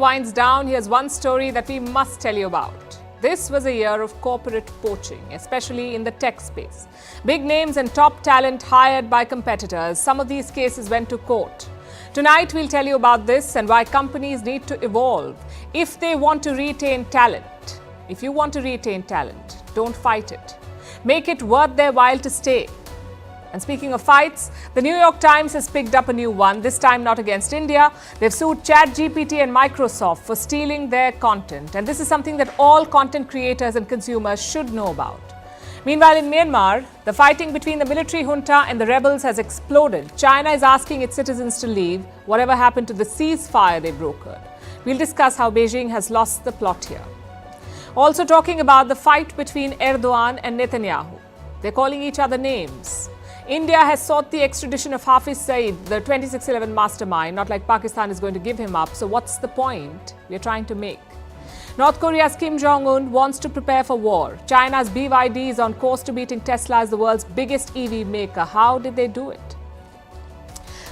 winds down, here's one story that we must tell you about. This was a year of corporate poaching, especially in the tech space. Big names and top talent hired by competitors. Some of these cases went to court. Tonight, we'll tell you about this and why companies need to evolve if they want to retain talent. If you want to retain talent, don't fight it. Make it worth their while to stay. And speaking of fights, the New York Times has picked up a new one, this time not against India. They've sued ChatGPT and Microsoft for stealing their content. And this is something that all content creators and consumers should know about. Meanwhile, in Myanmar, the fighting between the military junta and the rebels has exploded. China is asking its citizens to leave. Whatever happened to the ceasefire they brokered? We'll discuss how Beijing has lost the plot here. Also talking about the fight between Erdogan and Netanyahu. They're calling each other names. India has sought the extradition of Hafiz Saeed, the 2611 mastermind, not like Pakistan is going to give him up. So what's the point we're trying to make? North Korea's Kim Jong-un wants to prepare for war. China's BYD is on course to beating Tesla as the world's biggest EV maker. How did they do it?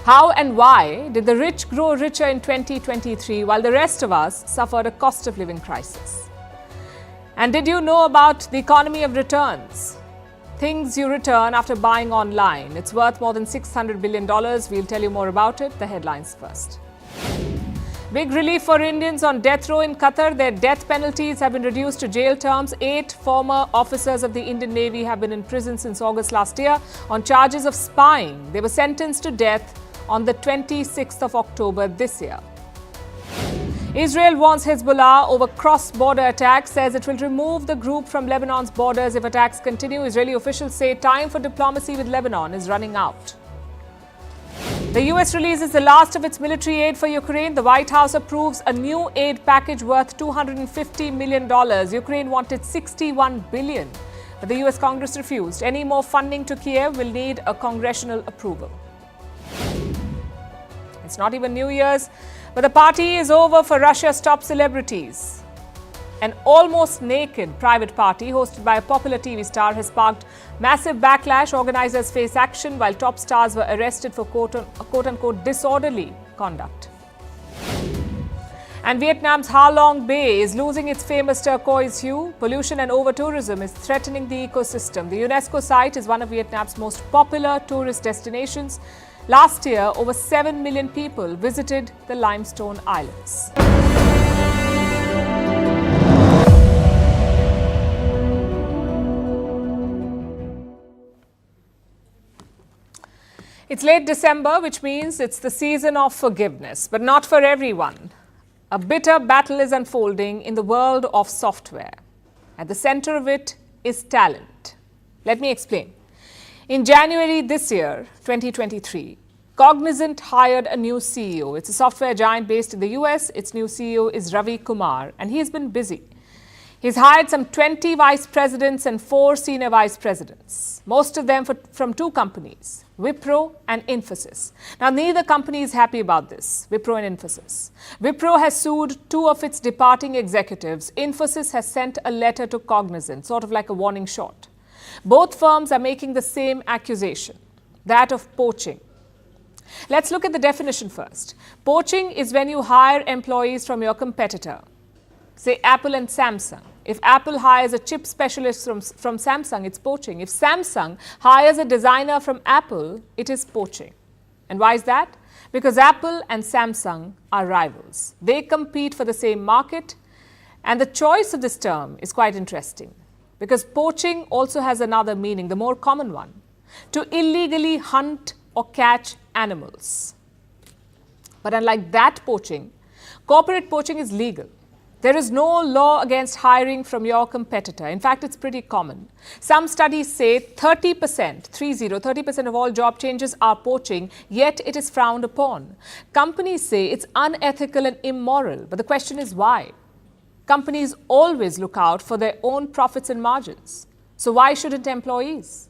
How and why did the rich grow richer in 2023 while the rest of us suffered a cost of living crisis? And did you know about the economy of returns? Things you return after buying online. It's worth more than $600 billion. We'll tell you more about it. The headlines first. Big relief for Indians on death row in Qatar. Their death penalties have been reduced to jail terms. 8 former officers of the Indian Navy have been in prison since August last year on charges of spying. They were sentenced to death on the 26th of October this year. Israel warns Hezbollah over cross-border attacks, says it will remove the group from Lebanon's borders if attacks continue. Israeli officials say time for diplomacy with Lebanon is running out. The US releases the last of its military aid for Ukraine. The White House approves a new aid package worth $250 million. Ukraine wanted $61 billion, but the US Congress refused. Any more funding to Kiev will need a congressional approval. It's not even New Year's, but the party is over for Russia's top celebrities. An almost naked private party hosted by a popular TV star has sparked massive backlash. Organizers face action while top stars were arrested for quote-unquote disorderly conduct. And Vietnam's Ha Long Bay is losing its famous turquoise hue. Pollution and over-tourism is threatening the ecosystem. The UNESCO site is one of Vietnam's most popular tourist destinations. Last year, over 7 million people visited the limestone islands. It's late December, which means it's the season of forgiveness, but not for everyone. A bitter battle is unfolding in the world of software. At the center of it is talent. Let me explain. In January this year, 2023, Cognizant hired a new CEO. It's a software giant based in the US. Its new CEO is Ravi Kumar, and he's been busy. He's hired some 20 vice presidents and 4 senior vice presidents, most of them from 2 companies, Wipro and Infosys. Now, neither company is happy about this, Wipro and Infosys. Wipro has sued 2 of its departing executives. Infosys has sent a letter to Cognizant, sort of like a warning shot. Both firms are making the same accusation, that of poaching. Let's look at the definition first. Poaching is when you hire employees from your competitor, say Apple and Samsung. If Apple hires a chip specialist from Samsung, it's poaching. If Samsung hires a designer from Apple, it is poaching. And why is that? Because Apple and Samsung are rivals. They compete for the same market, and the choice of this term is quite interesting. Because poaching also has another meaning, the more common one, to illegally hunt or catch animals. But unlike that poaching, corporate poaching is legal. There is no law against hiring from your competitor. In fact, it's pretty common. Some studies say 30% of all job changes are poaching, yet it is frowned upon. Companies say it's unethical and immoral, but the question is why? Companies always look out for their own profits and margins. So why shouldn't employees?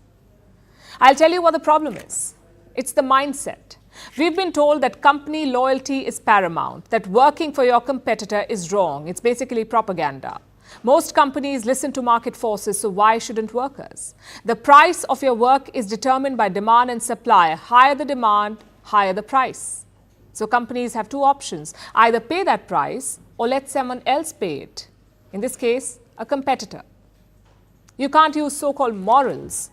I'll tell you what the problem is. It's the mindset. We've been told that company loyalty is paramount, that working for your competitor is wrong. It's basically propaganda. Most companies listen to market forces, so why shouldn't workers? The price of your work is determined by demand and supply. Higher the demand, higher the price. So companies have 2 options, either pay that price or let someone else pay it. In this case, a competitor. You can't use so-called morals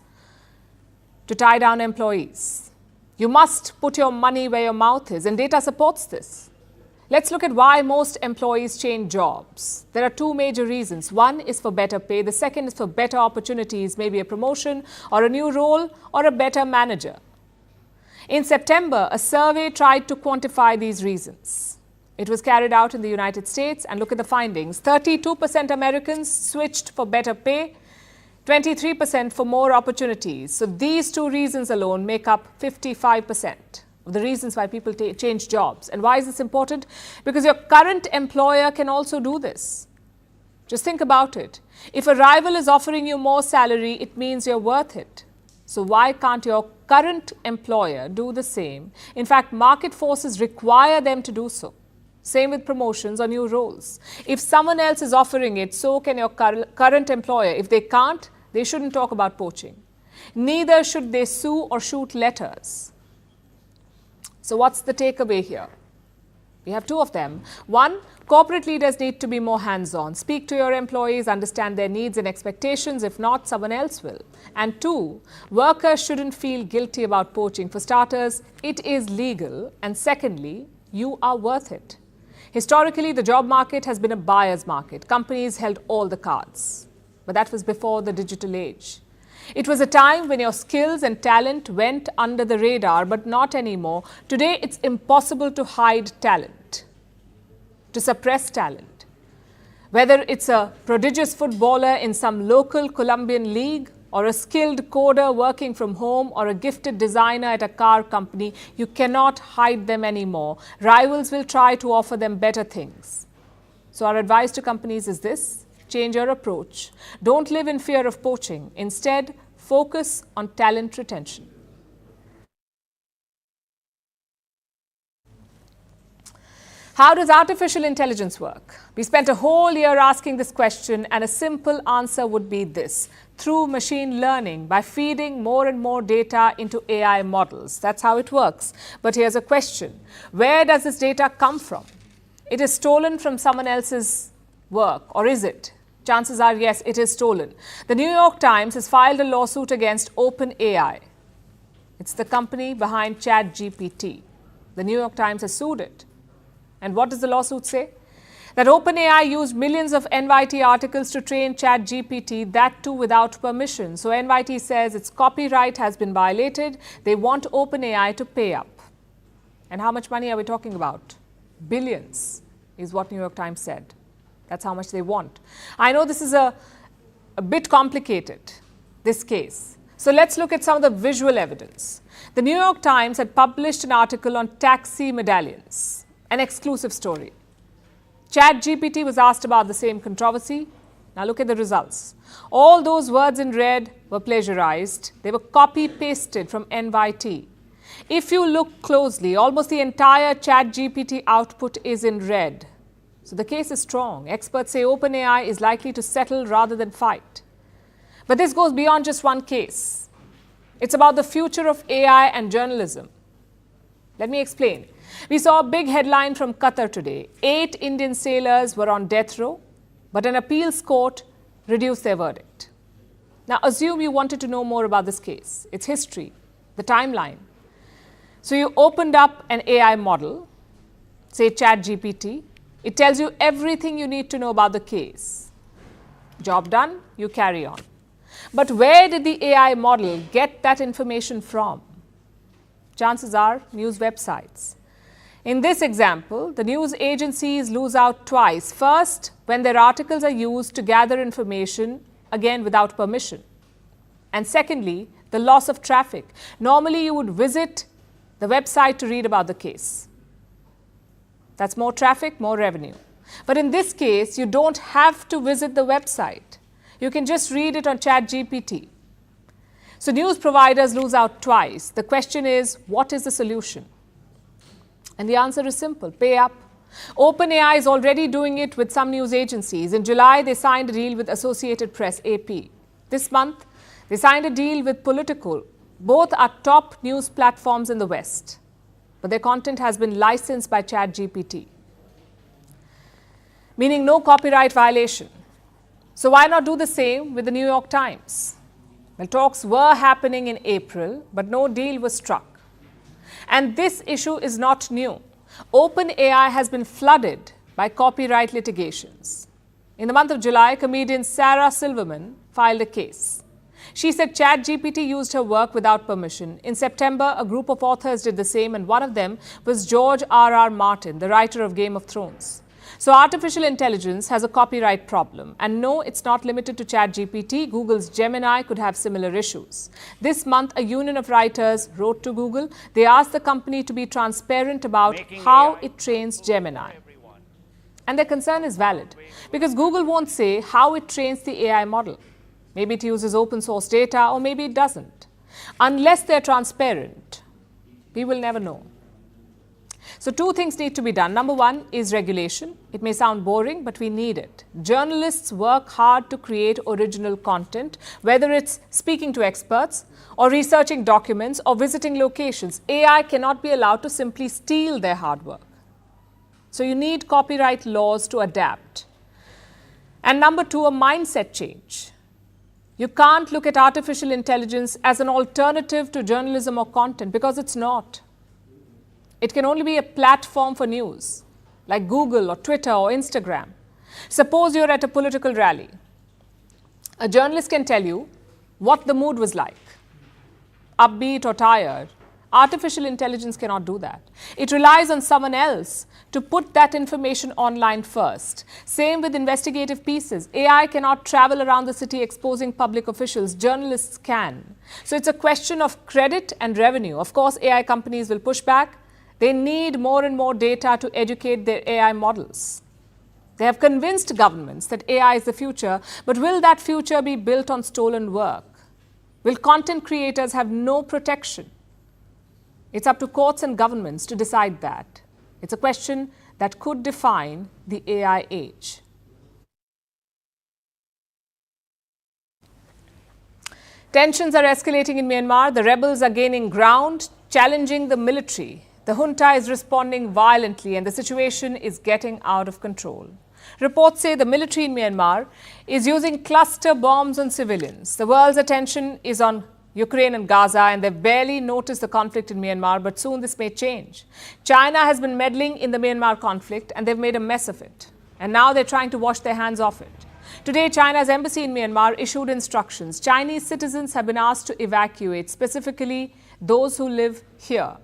to tie down employees. You must put your money where your mouth is, and data supports this. Let's look at why most employees change jobs. There are two major reasons. One is for better pay. The second is for better opportunities, maybe a promotion or a new role or a better manager. In September, a survey tried to quantify these reasons. It was carried out in the United States, and look at the findings. 32% Americans switched for better pay, 23% for more opportunities. So these two reasons alone make up 55% of the reasons why people change jobs. And why is this important? Because your current employer can also do this. Just think about it. If a rival is offering you more salary, it means you're worth it. So why can't your current employer do the same? In fact, market forces require them to do so. Same with promotions or new roles. If someone else is offering it, so can your current employer. If they can't, they shouldn't talk about poaching. Neither should they sue or shoot letters. So what's the takeaway here? We have two of them. One, corporate leaders need to be more hands-on. Speak to your employees, understand their needs and expectations. If not, someone else will. And two, workers shouldn't feel guilty about poaching. For starters, it is legal. And secondly, you are worth it. Historically, the job market has been a buyer's market. Companies held all the cards. But that was before the digital age. It was a time when your skills and talent went under the radar, but not anymore. Today, it's impossible to hide talent, to suppress talent. Whether it's a prodigious footballer in some local Colombian league, or a skilled coder working from home, or a gifted designer at a car company, you cannot hide them anymore. Rivals will try to offer them better things. So our advice to companies is this: change your approach. Don't live in fear of poaching. Instead, focus on talent retention. How does artificial intelligence work? We spent a whole year asking this question, and a simple answer would be this: through machine learning, by feeding more and more data into AI models. That's how it works. But here's a question: where does this data come from? It is stolen from someone else's work, or is it? Chances are yes, it is stolen. The New York Times has filed a lawsuit against OpenAI. It's the company behind ChatGPT. The New York Times has sued it. And what does the lawsuit say? That OpenAI used millions of NYT articles to train ChatGPT, that too without permission. So NYT says its copyright has been violated. They want OpenAI to pay up. And how much money are we talking about? Billions is what New York Times said. That's how much they want. I know this is a bit complicated, this case. So let's look at some of the visual evidence. The New York Times had published an article on taxi medallions, an exclusive story. ChatGPT was asked about the same controversy. Now look at the results. All those words in red were plagiarized. They were copy-pasted from NYT. If you look closely, almost the entire ChatGPT output is in red. So the case is strong. Experts say OpenAI is likely to settle rather than fight. But this goes beyond just one case. It's about the future of AI and journalism. Let me explain. We saw a big headline from Qatar today. 8 Indian sailors were on death row, but an appeals court reduced their verdict. Now assume you wanted to know more about this case, its history, the timeline. So you opened up an AI model, say ChatGPT. It tells you everything you need to know about the case. Job done, you carry on. But where did the AI model get that information from? Chances are news websites. In this example, the news agencies lose out twice. First, when their articles are used to gather information, again without permission. And secondly, the loss of traffic. Normally, you would visit the website to read about the case. That's more traffic, more revenue. But in this case, you don't have to visit the website. You can just read it on ChatGPT. So news providers lose out twice. The question is, what is the solution? And the answer is simple: pay up. OpenAI is already doing it with some news agencies. In July, they signed a deal with Associated Press, AP. This month, they signed a deal with Politico. Both are top news platforms in the West. But their content has been licensed by ChatGPT. meaning no copyright violation. So why not do the same with the New York Times? Well, talks were happening in April, but no deal was struck. And this issue is not new. OpenAI has been flooded by copyright litigations. In the month of July, comedian Sarah Silverman filed a case. She said ChatGPT used her work without permission. In September, a group of authors did the same, and one of them was George R.R. Martin, the writer of Game of Thrones. So artificial intelligence has a copyright problem. And no, it's not limited to ChatGPT. Google's Gemini could have similar issues. This month, a union of writers wrote to Google. They asked the company to be transparent about how it trains Gemini. And their concern is valid because Google won't say how it trains the AI model. Maybe it uses open source data or maybe it doesn't. Unless they're transparent, we will never know. So two things need to be done. Number one is regulation. It may sound boring, but we need it. Journalists work hard to create original content, whether it's speaking to experts or researching documents or visiting locations. AI cannot be allowed to simply steal their hard work. So you need copyright laws to adapt. And number two, a mindset change. You can't look at artificial intelligence as an alternative to journalism or content because it's not. It can only be a platform for news, like Google or Twitter or Instagram. Suppose you're at a political rally. A journalist can tell you what the mood was like, upbeat or tired. Artificial intelligence cannot do that. It relies on someone else to put that information online first. Same with investigative pieces. AI cannot travel around the city exposing public officials. Journalists can. So it's a question of credit and revenue. Of course, AI companies will push back. They need more and more data to educate their AI models. They have convinced governments that AI is the future, but will that future be built on stolen work? Will content creators have no protection? It's up to courts and governments to decide that. It's a question that could define the AI age. Tensions are escalating in Myanmar. The rebels are gaining ground, challenging the military. The junta is responding violently and the situation is getting out of control. Reports say the military in Myanmar is using cluster bombs on civilians. The world's attention is on Ukraine and Gaza, and they've barely noticed the conflict in Myanmar, but soon this may change. China has been meddling in the Myanmar conflict and they've made a mess of it. And now they're trying to wash their hands off it. Today, China's embassy in Myanmar issued instructions. Chinese citizens have been asked to evacuate, specifically those who live here.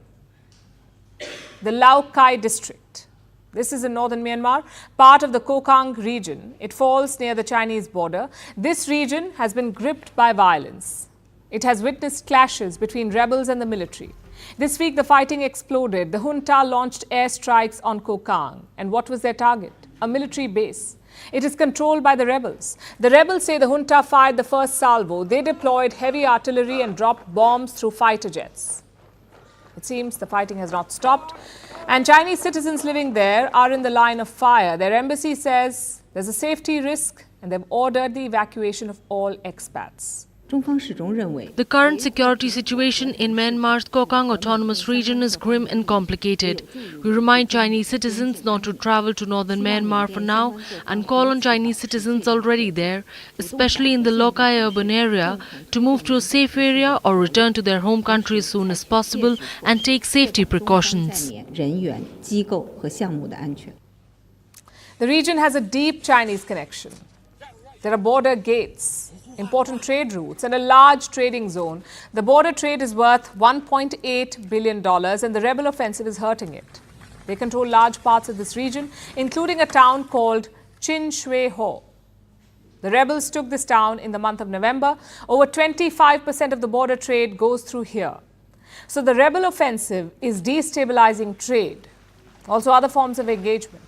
The Lao Cai district. This is in northern Myanmar, part of the Kokang region. It falls near the Chinese border. This region has been gripped by violence. It has witnessed clashes between rebels and the military. This week, the fighting exploded. The junta launched airstrikes on Kokang. And what was their target? A military base. It is controlled by the rebels. The rebels say the junta fired the first salvo. They deployed heavy artillery and dropped bombs through fighter jets. It seems the fighting has not stopped. And Chinese citizens living there are in the line of fire. Their embassy says there's a safety risk and they've ordered the evacuation of all expats. The current security situation in Myanmar's Kokang Autonomous Region is grim and complicated. We remind Chinese citizens not to travel to northern Myanmar for now and call on Chinese citizens already there, especially in the Lokai urban area, to move to a safe area or return to their home country as soon as possible and take safety precautions. The region has a deep Chinese connection. There are border gates, important trade routes, and a large trading zone. The border trade is worth $1.8 billion, and the rebel offensive is hurting it. They control large parts of this region, including a town called Chin Shui Ho. The rebels took this town in the month of November. Over 25% of the border trade goes through here. So the rebel offensive is destabilizing trade, also other forms of engagement.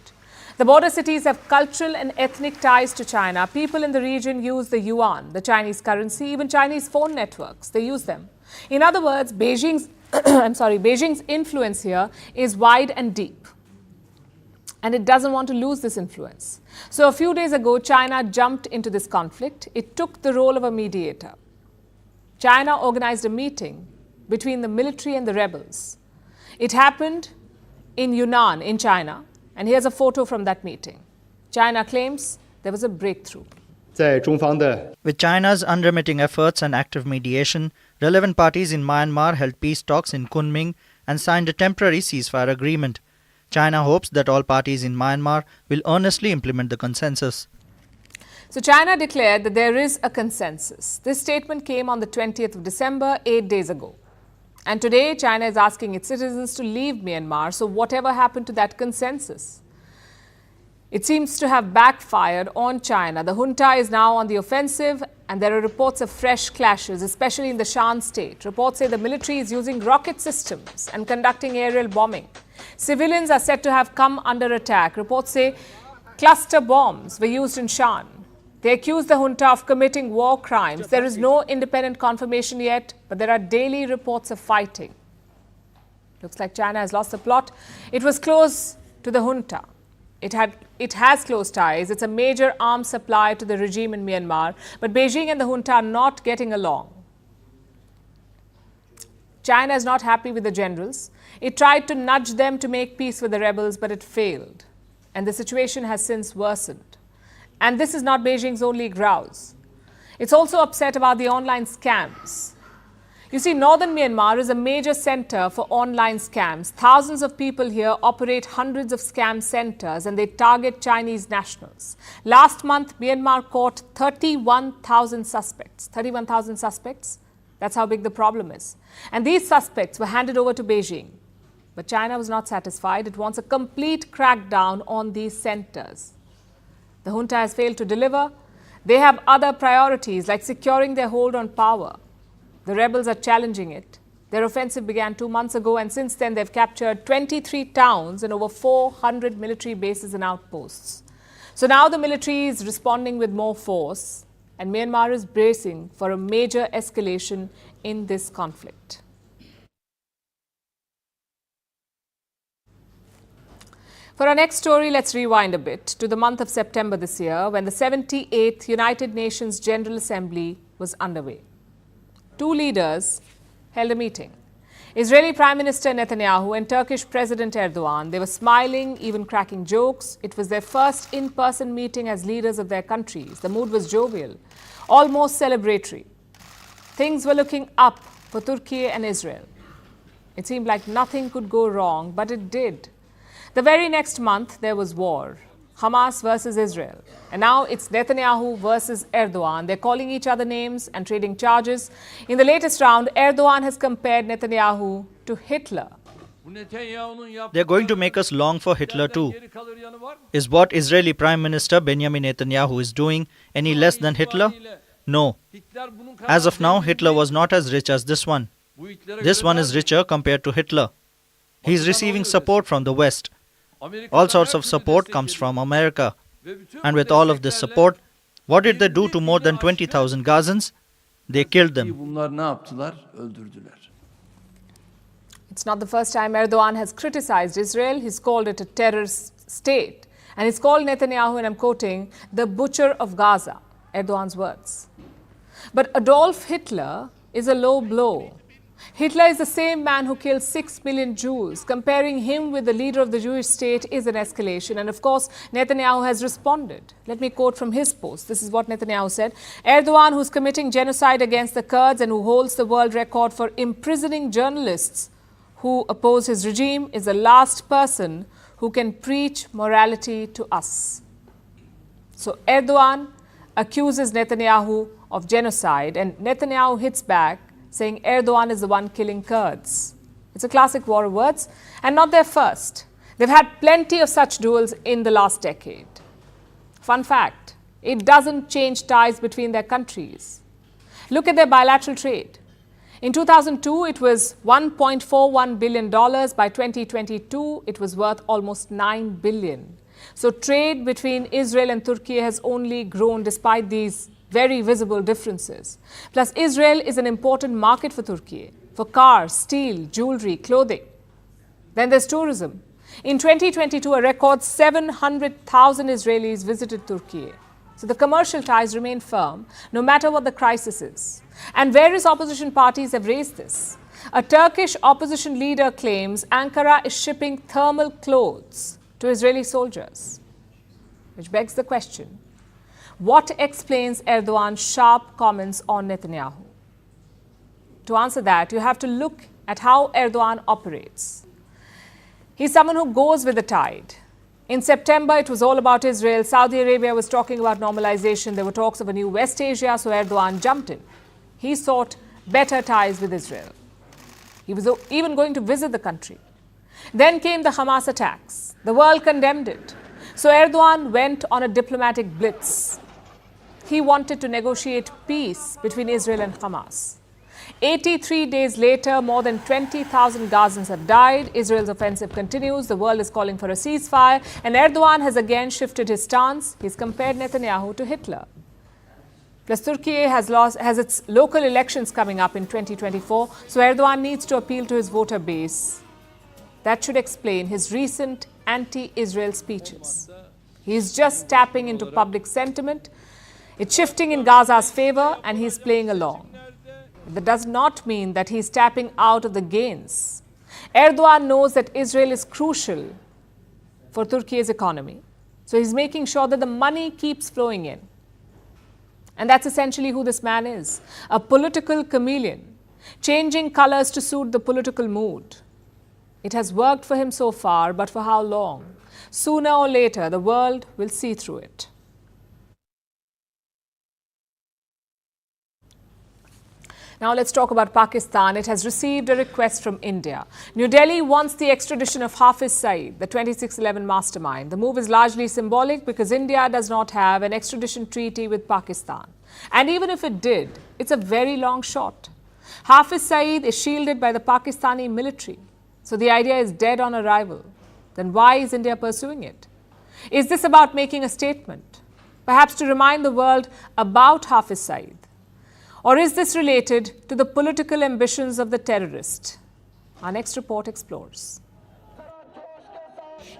The border cities have cultural and ethnic ties to China. People in the region use the yuan, the Chinese currency, even Chinese phone networks. They use them. In other words, Beijing's influence here is wide and deep. And it doesn't want to lose this influence. So a few days ago, China jumped into this conflict. It took the role of a mediator. China organized a meeting between the military and the rebels. It happened in Yunnan, in China. And here's a photo from that meeting. China claims there was a breakthrough. With China's unremitting efforts and active mediation, relevant parties in Myanmar held peace talks in Kunming and signed a temporary ceasefire agreement. China hopes that all parties in Myanmar will earnestly implement the consensus. So China declared that there is a consensus. This statement came on the 20th of December, 8 days ago. And today, China is asking its citizens to leave Myanmar. So whatever happened to that consensus? It seems to have backfired on China. The junta is now on the offensive, and there are reports of fresh clashes, especially in the Shan state. Reports say the military is using rocket systems and conducting aerial bombing. Civilians are said to have come under attack. Reports say cluster bombs were used in Shan. They accuse the junta of committing war crimes. There is no independent confirmation yet, but there are daily reports of fighting. Looks like China has lost the plot. It was close to the junta. It has close ties. It's a major arms supplier to the regime in Myanmar. But Beijing and the junta are not getting along. China is not happy with the generals. It tried to nudge them to make peace with the rebels, but it failed. And the situation has since worsened. And this is not Beijing's only grouse. It's also upset about the online scams. You see, northern Myanmar is a major center for online scams. Thousands of people here operate hundreds of scam centers and they target Chinese nationals. Last month, Myanmar caught 31,000 suspects. 31,000 suspects? That's how big the problem is. And these suspects were handed over to Beijing. But China was not satisfied. It wants a complete crackdown on these centers. The junta has failed to deliver. They have other priorities like securing their hold on power. The rebels are challenging it. Their offensive began 2 months ago, and since then they've captured 23 towns and over 400 military bases and outposts. So now the military is responding with more force, and Myanmar is bracing for a major escalation in this conflict. For our next story, let's rewind a bit to the month of September this year, when the 78th United Nations General Assembly was underway. Two leaders held a meeting. Israeli Prime Minister Netanyahu and Turkish President Erdogan. They were smiling, even cracking jokes. It was their first in-person meeting as leaders of their countries. The mood was jovial, almost celebratory. Things were looking up for Turkey and Israel. It seemed like nothing could go wrong, but it did. The very next month, there was war. Hamas versus Israel. And now it's Netanyahu versus Erdogan. They're calling each other names and trading charges. In the latest round, Erdogan has compared Netanyahu to Hitler. They're going to make us long for Hitler too. Is what Israeli Prime Minister Benjamin Netanyahu is doing any less than Hitler? No. As of now, Hitler was not as rich as this one. This one is richer compared to Hitler. He's receiving support from the West. All sorts of support comes from America. And with all of this support, what did they do to more than 20,000 Gazans? They killed them. It's not the first time Erdogan has criticized Israel. He's called it a terrorist state. And he's called Netanyahu, and I'm quoting, the butcher of Gaza, Erdogan's words. But Adolf Hitler is a low blow. Hitler is the same man who killed 6 million Jews. Comparing him with the leader of the Jewish state is an escalation. And of course, Netanyahu has responded. Let me quote from his post. This is what Netanyahu said. Erdogan, who's committing genocide against the Kurds and who holds the world record for imprisoning journalists who oppose his regime, is the last person who can preach morality to us. So Erdogan accuses Netanyahu of genocide, and Netanyahu hits back, saying Erdogan is the one killing Kurds. It's a classic war of words, and not their first. They've had plenty of such duels in the last decade. Fun fact, it doesn't change ties between their countries. Look at their bilateral trade. In 2002, it was $1.41 billion. By 2022, it was worth almost $9 billion. So trade between Israel and Turkey has only grown despite these very visible differences. Plus, Israel is an important market for Turkey, for cars, steel, jewelry, clothing. Then there's tourism. In 2022, a record 700,000 Israelis visited Turkey. So the commercial ties remain firm, no matter what the crisis is. And various opposition parties have raised this. A Turkish opposition leader claims Ankara is shipping thermal clothes to Israeli soldiers. Which begs the question, what explains Erdogan's sharp comments on Netanyahu? To answer that, you have to look at how Erdogan operates. He's someone who goes with the tide. In September, it was all about Israel. Saudi Arabia was talking about normalization. There were talks of a new West Asia, so Erdogan jumped in. He sought better ties with Israel. He was even going to visit the country. Then came the Hamas attacks. The world condemned it. So Erdogan went on a diplomatic blitz. He wanted to negotiate peace between Israel and Hamas. 83 days later, more than 20,000 Gazans have died. Israel's offensive continues. The world is calling for a ceasefire. And Erdogan has again shifted his stance. He's compared Netanyahu to Hitler. Plus, Turkey has its local elections coming up in 2024. So Erdogan needs to appeal to his voter base. That should explain his recent anti-Israel speeches. He's just tapping into public sentiment. It's shifting in Gaza's favor and he's playing along. That does not mean that he's tapping out of the gains. Erdogan knows that Israel is crucial for Turkey's economy. So he's making sure that the money keeps flowing in. And that's essentially who this man is. A political chameleon, changing colors to suit the political mood. It has worked for him so far, but for how long? Sooner or later, the world will see through it. Now let's talk about Pakistan. It has received a request from India. New Delhi wants the extradition of Hafiz Saeed, the 2611 mastermind. The move is largely symbolic because India does not have an extradition treaty with Pakistan. And even if it did, it's a very long shot. Hafiz Saeed is shielded by the Pakistani military. So the idea is dead on arrival. Then why is India pursuing it? Is this about making a statement? Perhaps to remind the world about Hafiz Saeed? Or is this related to the political ambitions of the terrorist? Our next report explores.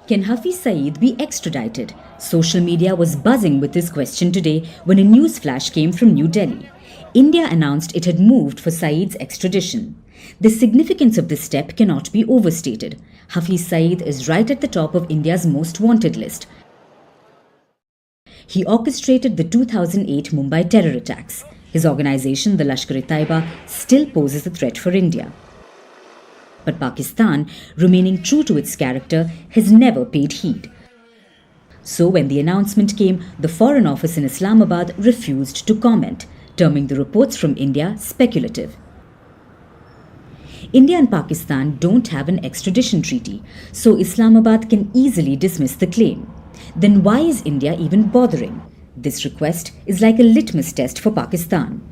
Can Hafiz Saeed be extradited? Social media was buzzing with this question today when a news flash came from New Delhi. India announced it had moved for Saeed's extradition. The significance of this step cannot be overstated. Hafiz Saeed is right at the top of India's most wanted list. He orchestrated the 2008 Mumbai terror attacks. His organization, the Lashkar-e-Taiba, still poses a threat for India. But Pakistan, remaining true to its character, has never paid heed. So when the announcement came, the Foreign Office in Islamabad refused to comment, terming the reports from India speculative. India and Pakistan don't have an extradition treaty, so Islamabad can easily dismiss the claim. Then why is India even bothering? This request is like a litmus test for Pakistan.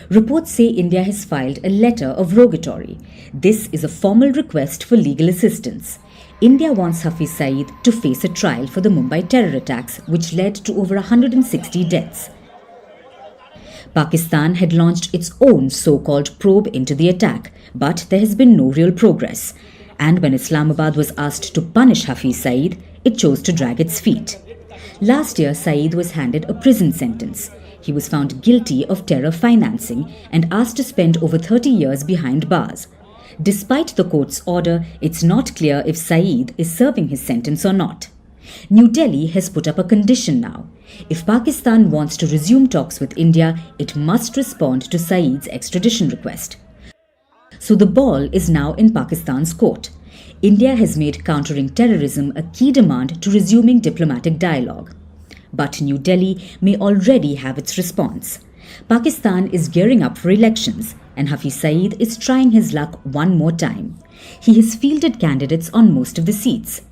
Reports say India has filed a letter of rogatory. This is a formal request for legal assistance. India wants Hafiz Saeed to face a trial for the Mumbai terror attacks, which led to over 160 deaths. Pakistan had launched its own so-called probe into the attack, but there has been no real progress. And when Islamabad was asked to punish Hafiz Saeed, it chose to drag its feet. Last year, Saeed was handed a prison sentence. He was found guilty of terror financing and asked to spend over 30 years behind bars. Despite the court's order, it's not clear if Saeed is serving his sentence or not. New Delhi has put up a condition now. If Pakistan wants to resume talks with India, it must respond to Saeed's extradition request. So the ball is now in Pakistan's court. India has made countering terrorism a key demand to resuming diplomatic dialogue. But New Delhi may already have its response. Pakistan is gearing up for elections, and Hafiz Saeed is trying his luck one more time. He has fielded candidates on most of the seats.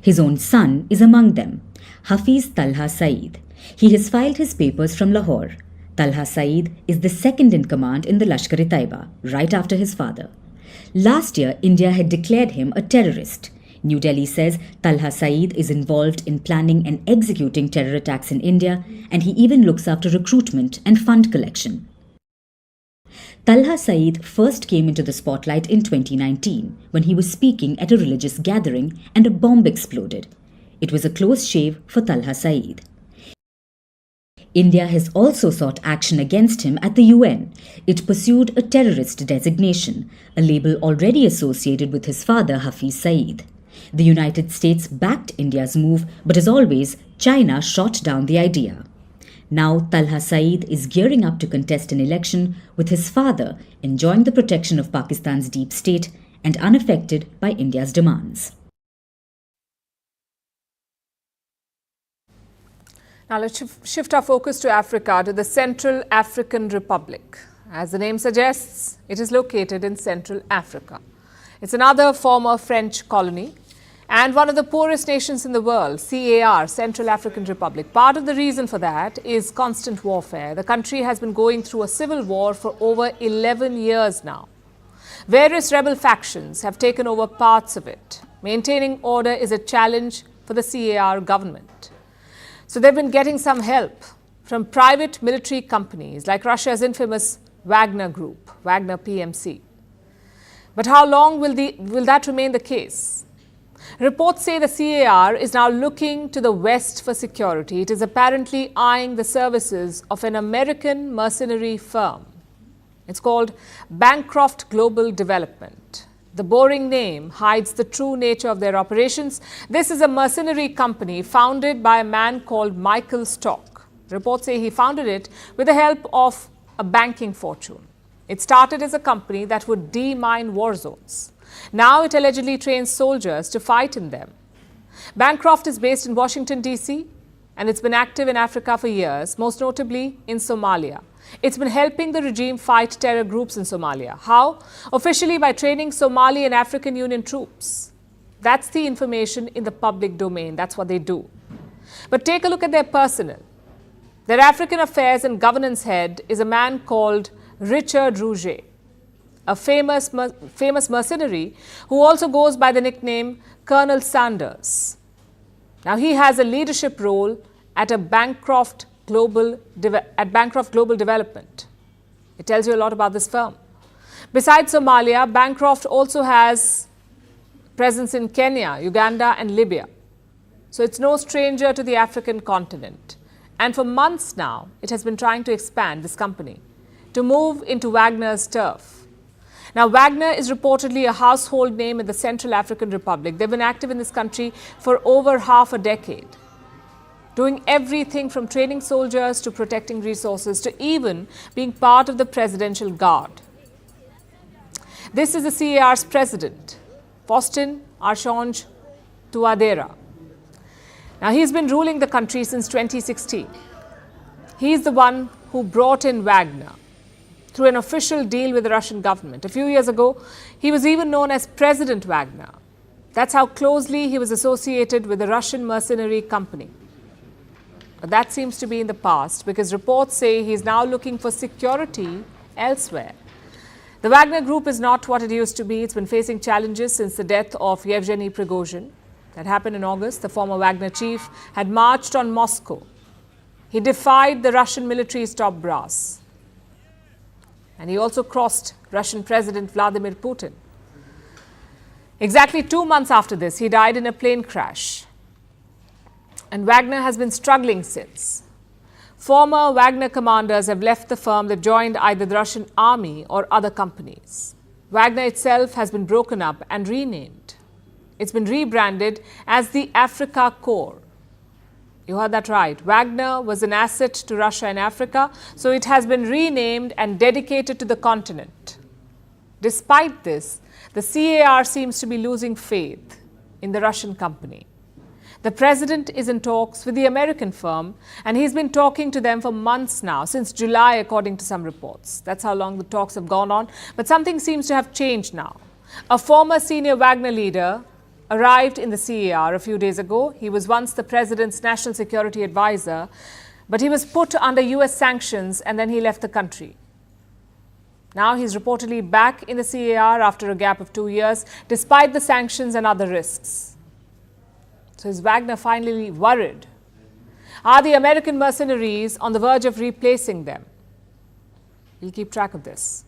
His own son is among them, Hafiz Talha Saeed. He has filed his papers from Lahore. Talha Saeed is the second in command in the Lashkar-e-Taiba, right after his father. Last year, India had declared him a terrorist. New Delhi says Talha Saeed is involved in planning and executing terror attacks in India, and he even looks after recruitment and fund collection. Talha Saeed first came into the spotlight in 2019 when he was speaking at a religious gathering and a bomb exploded. It was a close shave for Talha Saeed. India has also sought action against him at the UN. It pursued a terrorist designation, a label already associated with his father Hafiz Saeed. The United States backed India's move but has always China shot down the idea. Now Talha Saeed is gearing up to contest an election with his father enjoying the protection of Pakistan's deep state and unaffected by India's demands. Now let's shift our focus to Africa, to the Central African Republic. As the name suggests, it is located in Central Africa. It's another former French colony and one of the poorest nations in the world, CAR, Central African Republic. Part of the reason for that is constant warfare. The country has been going through a civil war for over 11 years now. Various rebel factions have taken over parts of it. Maintaining order is a challenge for the CAR government. So they've been getting some help from private military companies like Russia's infamous Wagner Group, Wagner PMC. But how long will that remain the case? Reports say the CAR is now looking to the West for security. It is apparently eyeing the services of an American mercenary firm. It's called Bancroft Global Development. The boring name hides the true nature of their operations. This is a mercenary company founded by a man called Michael Stock. Reports say he founded it with the help of a banking fortune. It started as a company that would demine war zones. Now it allegedly trains soldiers to fight in them. Bancroft is based in Washington, D.C., and it's been active in Africa for years, most notably in Somalia. It's been helping the regime fight terror groups in Somalia. How? Officially by training Somali and African Union troops. That's the information in the public domain. That's what they do. But take a look at their personnel. Their African affairs and governance head is a man called Richard Rouget, a famous mercenary who also goes by the nickname Colonel Sanders. Now he has a leadership role at Bancroft Global Development. It tells you a lot about this firm. Besides Somalia, Bancroft also has presence in Kenya, Uganda and Libya. So it's no stranger to the African continent. And for months now, it has been trying to expand this company to move into Wagner's turf. Now, Wagner is reportedly a household name in the Central African Republic. They've been active in this country for over half a decade, doing everything from training soldiers to protecting resources to even being part of the presidential guard. This is the CAR's president, Faustin Archange Touadera. Now, he's been ruling the country since 2016. He's the one who brought in Wagner through an official deal with the Russian government. A few years ago, he was even known as President Wagner. That's how closely he was associated with the Russian mercenary company. But that seems to be in the past because reports say he's now looking for security elsewhere. The Wagner Group is not what it used to be. It's been facing challenges since the death of Yevgeny Prigozhin. That happened in August. The former Wagner chief had marched on Moscow. He defied the Russian military's top brass. And he also crossed Russian President Vladimir Putin. Exactly 2 months after this, he died in a plane crash. And Wagner has been struggling since. Former Wagner commanders have left the firm. They've joined either the Russian army or other companies. Wagner itself has been broken up and renamed. It's been rebranded as the Africa Corps. You heard that right. Wagner was an asset to Russia and Africa, so it has been renamed and dedicated to the continent. Despite this, the CAR seems to be losing faith in the Russian company. The president is in talks with the American firm, and he's been talking to them for months now, since July, according to some reports. That's how long the talks have gone on. But something seems to have changed now. A former senior Wagner leader arrived in the CAR a few days ago. He was once the president's national security advisor, but he was put under US sanctions and then he left the country. Now he's reportedly back in the CAR after a gap of 2 years, despite the sanctions and other risks. So is Wagner finally worried? Are the American mercenaries on the verge of replacing them? We'll keep track of this.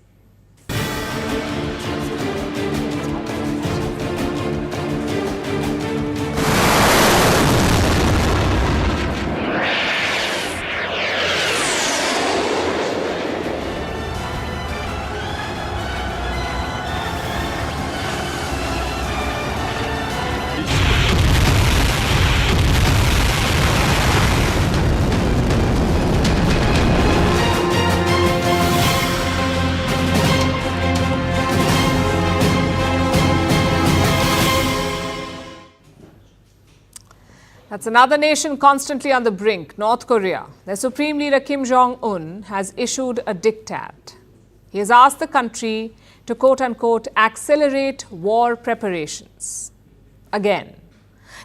That's another nation constantly on the brink, North Korea. Their Supreme Leader Kim Jong-un has issued a diktat. He has asked the country to quote-unquote accelerate war preparations. Again.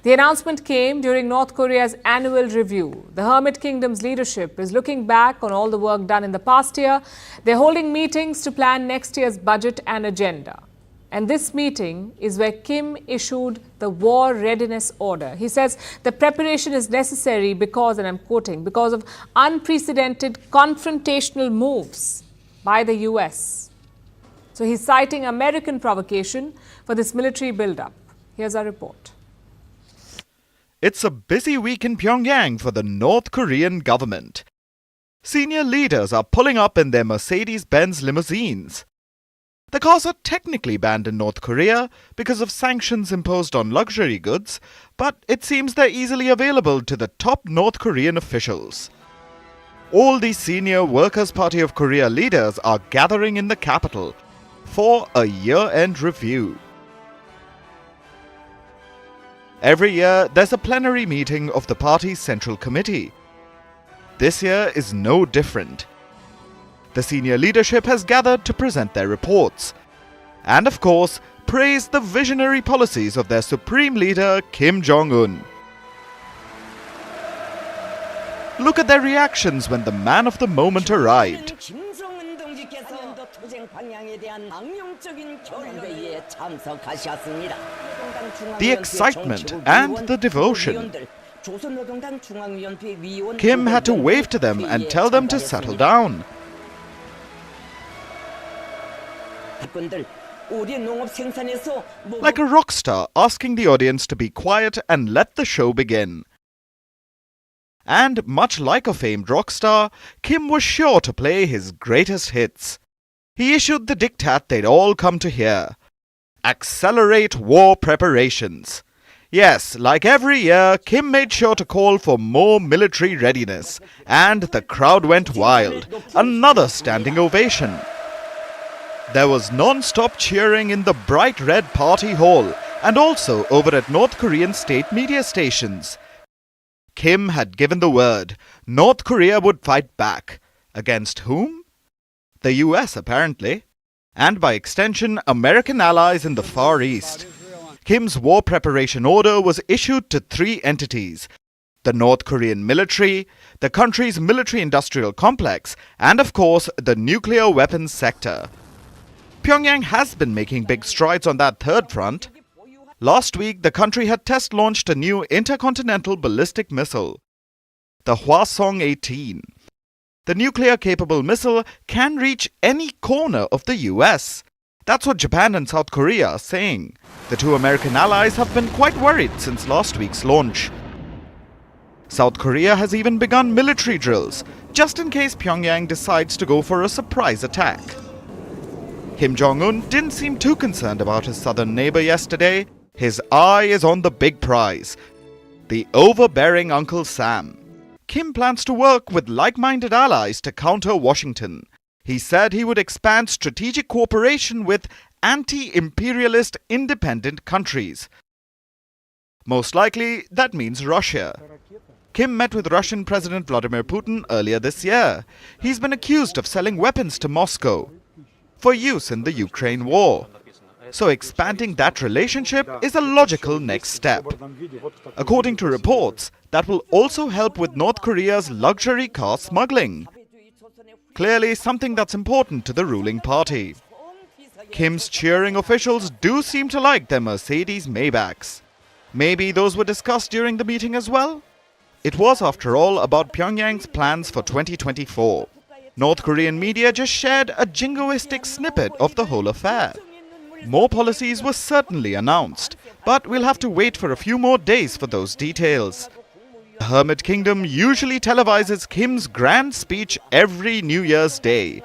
The announcement came during North Korea's annual review. The Hermit Kingdom's leadership is looking back on all the work done in the past year. They're holding meetings to plan next year's budget and agenda. And this meeting is where Kim issued the war readiness order. He says the preparation is necessary because, and I'm quoting, because of unprecedented confrontational moves by the US. So he's citing American provocation for this military buildup. Here's our report. It's a busy week in Pyongyang for the North Korean government. Senior leaders are pulling up in their Mercedes-Benz limousines. The cars are technically banned in North Korea because of sanctions imposed on luxury goods, but it seems they're easily available to the top North Korean officials. All these senior Workers' Party of Korea leaders are gathering in the capital for a year-end review. Every year, there's a plenary meeting of the party's Central Committee. This year is no different. The senior leadership has gathered to present their reports and, of course, praise the visionary policies of their supreme leader, Kim Jong-un. Look at their reactions when the man of the moment arrived. The excitement and the devotion. Kim had to wave to them and tell them to settle down. Like a rock star asking the audience to be quiet and let the show begin. And much like a famed rock star, Kim was sure to play his greatest hits. He issued the diktat they'd all come to hear. Accelerate war preparations. Yes, like every year, Kim made sure to call for more military readiness. And the crowd went wild. Another standing ovation. There was non-stop cheering in the bright red party hall and also over at North Korean state media stations. Kim had given the word. North Korea would fight back. Against whom? The US, apparently. And by extension, American allies in the Far East. Kim's war preparation order was issued to 3 entities. The North Korean military, the country's military-industrial complex, and of course, the nuclear weapons sector. Pyongyang has been making big strides on that third front. Last week, the country had test-launched a new intercontinental ballistic missile, the Hwasong-18. The nuclear-capable missile can reach any corner of the US. That's what Japan and South Korea are saying. The 2 American allies have been quite worried since last week's launch. South Korea has even begun military drills, just in case Pyongyang decides to go for a surprise attack. Kim Jong-un didn't seem too concerned about his southern neighbor yesterday. His eye is on the big prize, the overbearing Uncle Sam. Kim plans to work with like-minded allies to counter Washington. He said he would expand strategic cooperation with anti-imperialist independent countries. Most likely, that means Russia. Kim met with Russian President Vladimir Putin earlier this year. He's been accused of selling weapons to Moscow for use in the Ukraine war. So expanding that relationship is a logical next step. According to reports, that will also help with North Korea's luxury car smuggling. Clearly something that's important to the ruling party. Kim's cheering officials do seem to like their Mercedes Maybachs. Maybe those were discussed during the meeting as well? It was, after all, about Pyongyang's plans for 2024. North Korean media just shared a jingoistic snippet of the whole affair. More policies were certainly announced, but we'll have to wait for a few more days for those details. The Hermit Kingdom usually televises Kim's grand speech every New Year's Day.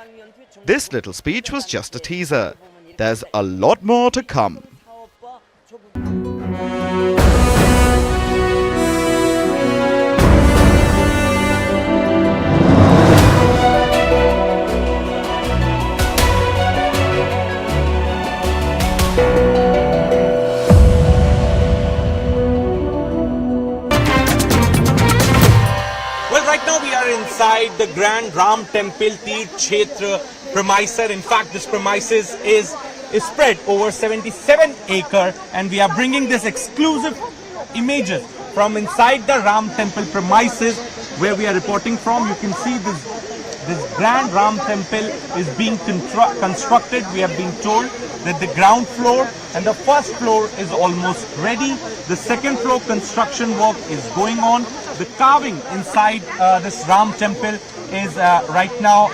This little speech was just a teaser. There's a lot more to come. Well, right now we are inside the Grand Ram Temple Tir Kshetra premises. In fact, this premises is spread over 77 acre, and we are bringing this exclusive images from inside the Ram Temple premises where we are reporting from. You can see this Grand Ram Temple is being constructed. We have been told that the ground floor and the first floor is almost ready. The second floor construction work is going on. The carving inside this Ram Temple is right now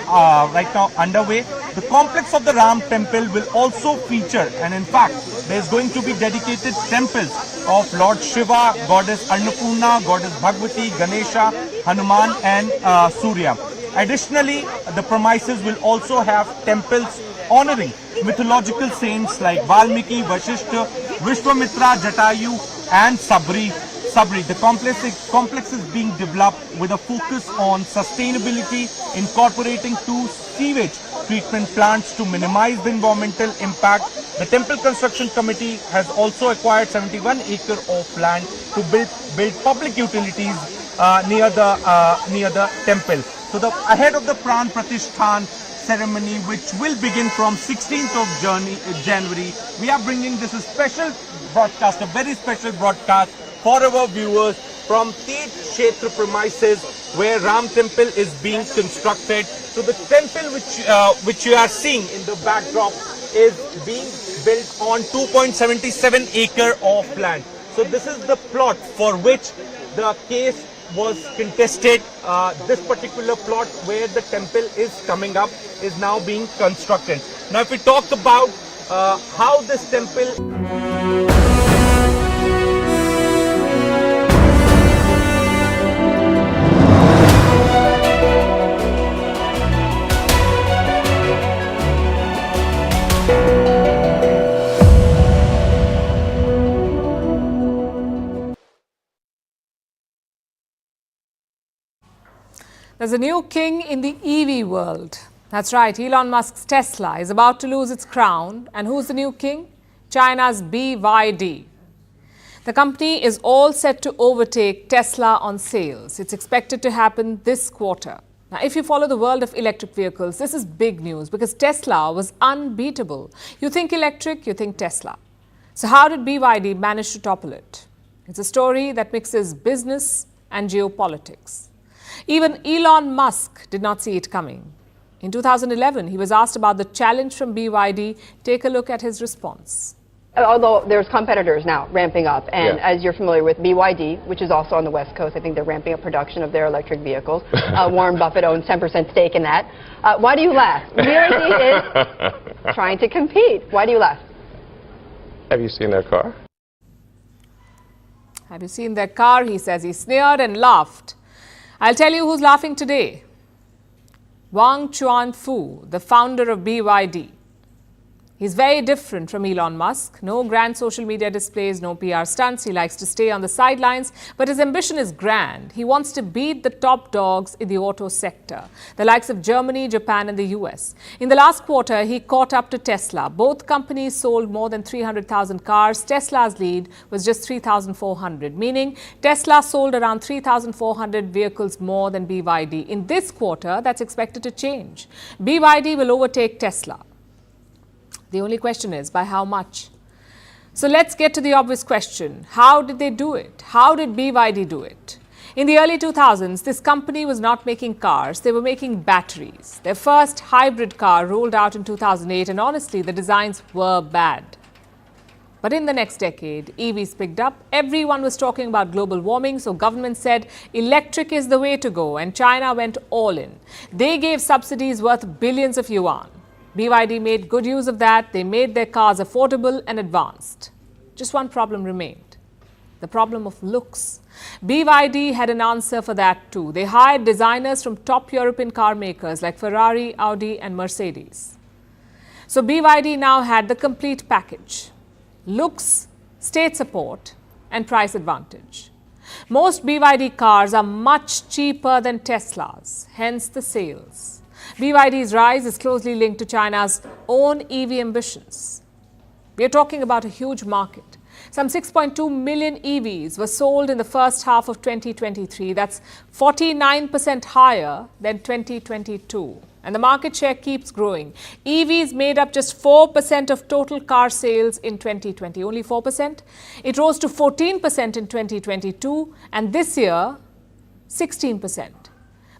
underway. The complex of the Ram Temple will also feature, and in fact, there is going to be dedicated temples of Lord Shiva, Goddess Annapurna, Goddess Bhagwati, Ganesha, Hanuman, and Surya. Additionally, the premises will also have temples honoring mythological saints like Valmiki, Vashishta, Vishwamitra, Jatayu, and Sabri. The complex is being developed with a focus on sustainability, incorporating 2 sewage treatment plants to minimize the environmental impact. The Temple Construction Committee has also acquired 71 acre of land to build public utilities near the temple. So ahead of the Pran Pratishthan ceremony, which will begin from 16th of January, we are bringing this special broadcast, a very special broadcast for our viewers from Tir Kshetra premises where Ram Temple is being constructed. So the temple which you are seeing in the backdrop is being built on 2.77 acre of land. So this is the plot for which the case was contested. This particular plot where the temple is coming up is now being constructed. Now if we talk about how this temple... There's a new king in the EV world. That's right, Elon Musk's Tesla is about to lose its crown. And who's the new king? China's BYD. The company is all set to overtake Tesla on sales. It's expected to happen this quarter. Now, if you follow the world of electric vehicles, this is big news because Tesla was unbeatable. You think electric, you think Tesla. So how did BYD manage to topple it? It's a story that mixes business and geopolitics. Even Elon Musk did not see it coming. In 2011, he was asked about the challenge from BYD. Take a look at his response. Although there's competitors now ramping up, and as you're familiar with, BYD, which is also on the West Coast, I think they're ramping up production of their electric vehicles. Warren Buffett owns 10% stake in that. Why do you laugh? BYD is trying to compete. Why do you laugh? Have you seen their car? Have you seen their car? He says. He sneered and laughed. I'll tell you who's laughing today. Wang Chuanfu, the founder of BYD. He's very different from Elon Musk. No grand social media displays, no PR stunts. He likes to stay on the sidelines, but his ambition is grand. He wants to beat the top dogs in the auto sector, the likes of Germany, Japan, and the US. In the last quarter, he caught up to Tesla. Both companies sold more than 300,000 cars. Tesla's lead was just 3,400, meaning Tesla sold around 3,400 vehicles more than BYD. In this quarter, that's expected to change. BYD will overtake Tesla. The only question is, by how much? So let's get to the obvious question. How did they do it? How did BYD do it? In the early 2000s, this company was not making cars, they were making batteries. Their first hybrid car rolled out in 2008, and honestly, the designs were bad. But in the next decade, EVs picked up. Everyone was talking about global warming, so government said electric is the way to go, and China went all in. They gave subsidies worth billions of yuan. BYD made good use of that. They made their cars affordable and advanced. Just one problem remained, the problem of looks. BYD had an answer for that too. They hired designers from top European car makers like Ferrari, Audi, and Mercedes. So BYD now had the complete package: looks, state support, and price advantage. Most BYD cars are much cheaper than Tesla's, hence the sales. BYD's rise is closely linked to China's own EV ambitions. We are talking about a huge market. Some 6.2 million EVs were sold in the first half of 2023. That's 49% higher than 2022. And the market share keeps growing. EVs made up just 4% of total car sales in 2020. Only 4%. It rose to 14% in 2022. And this year, 16%.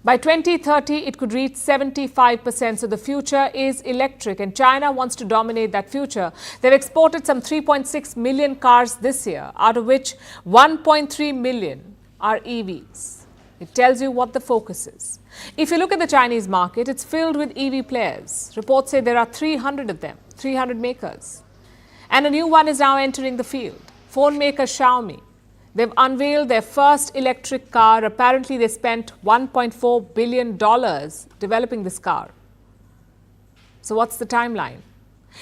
By 2030, it could reach 75%. So the future is electric, and China wants to dominate that future. They've exported some 3.6 million cars this year, out of which 1.3 million are EVs. It tells you what the focus is. If you look at the Chinese market, it's filled with EV players. Reports say there are 300 of them, 300 makers. And a new one is now entering the field. Phone maker Xiaomi. They've unveiled their first electric car. Apparently, they spent $1.4 billion developing this car. So what's the timeline?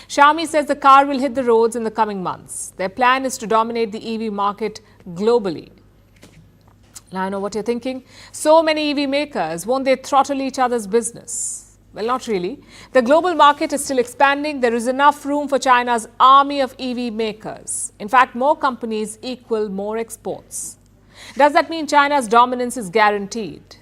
Xiaomi says the car will hit the roads in the coming months. Their plan is to dominate the EV market globally. Now, I know what you're thinking. So many EV makers, won't they throttle each other's business? Well, not really. The global market is still expanding. There is enough room for China's army of EV makers. In fact, more companies equal more exports. Does that mean China's dominance is guaranteed?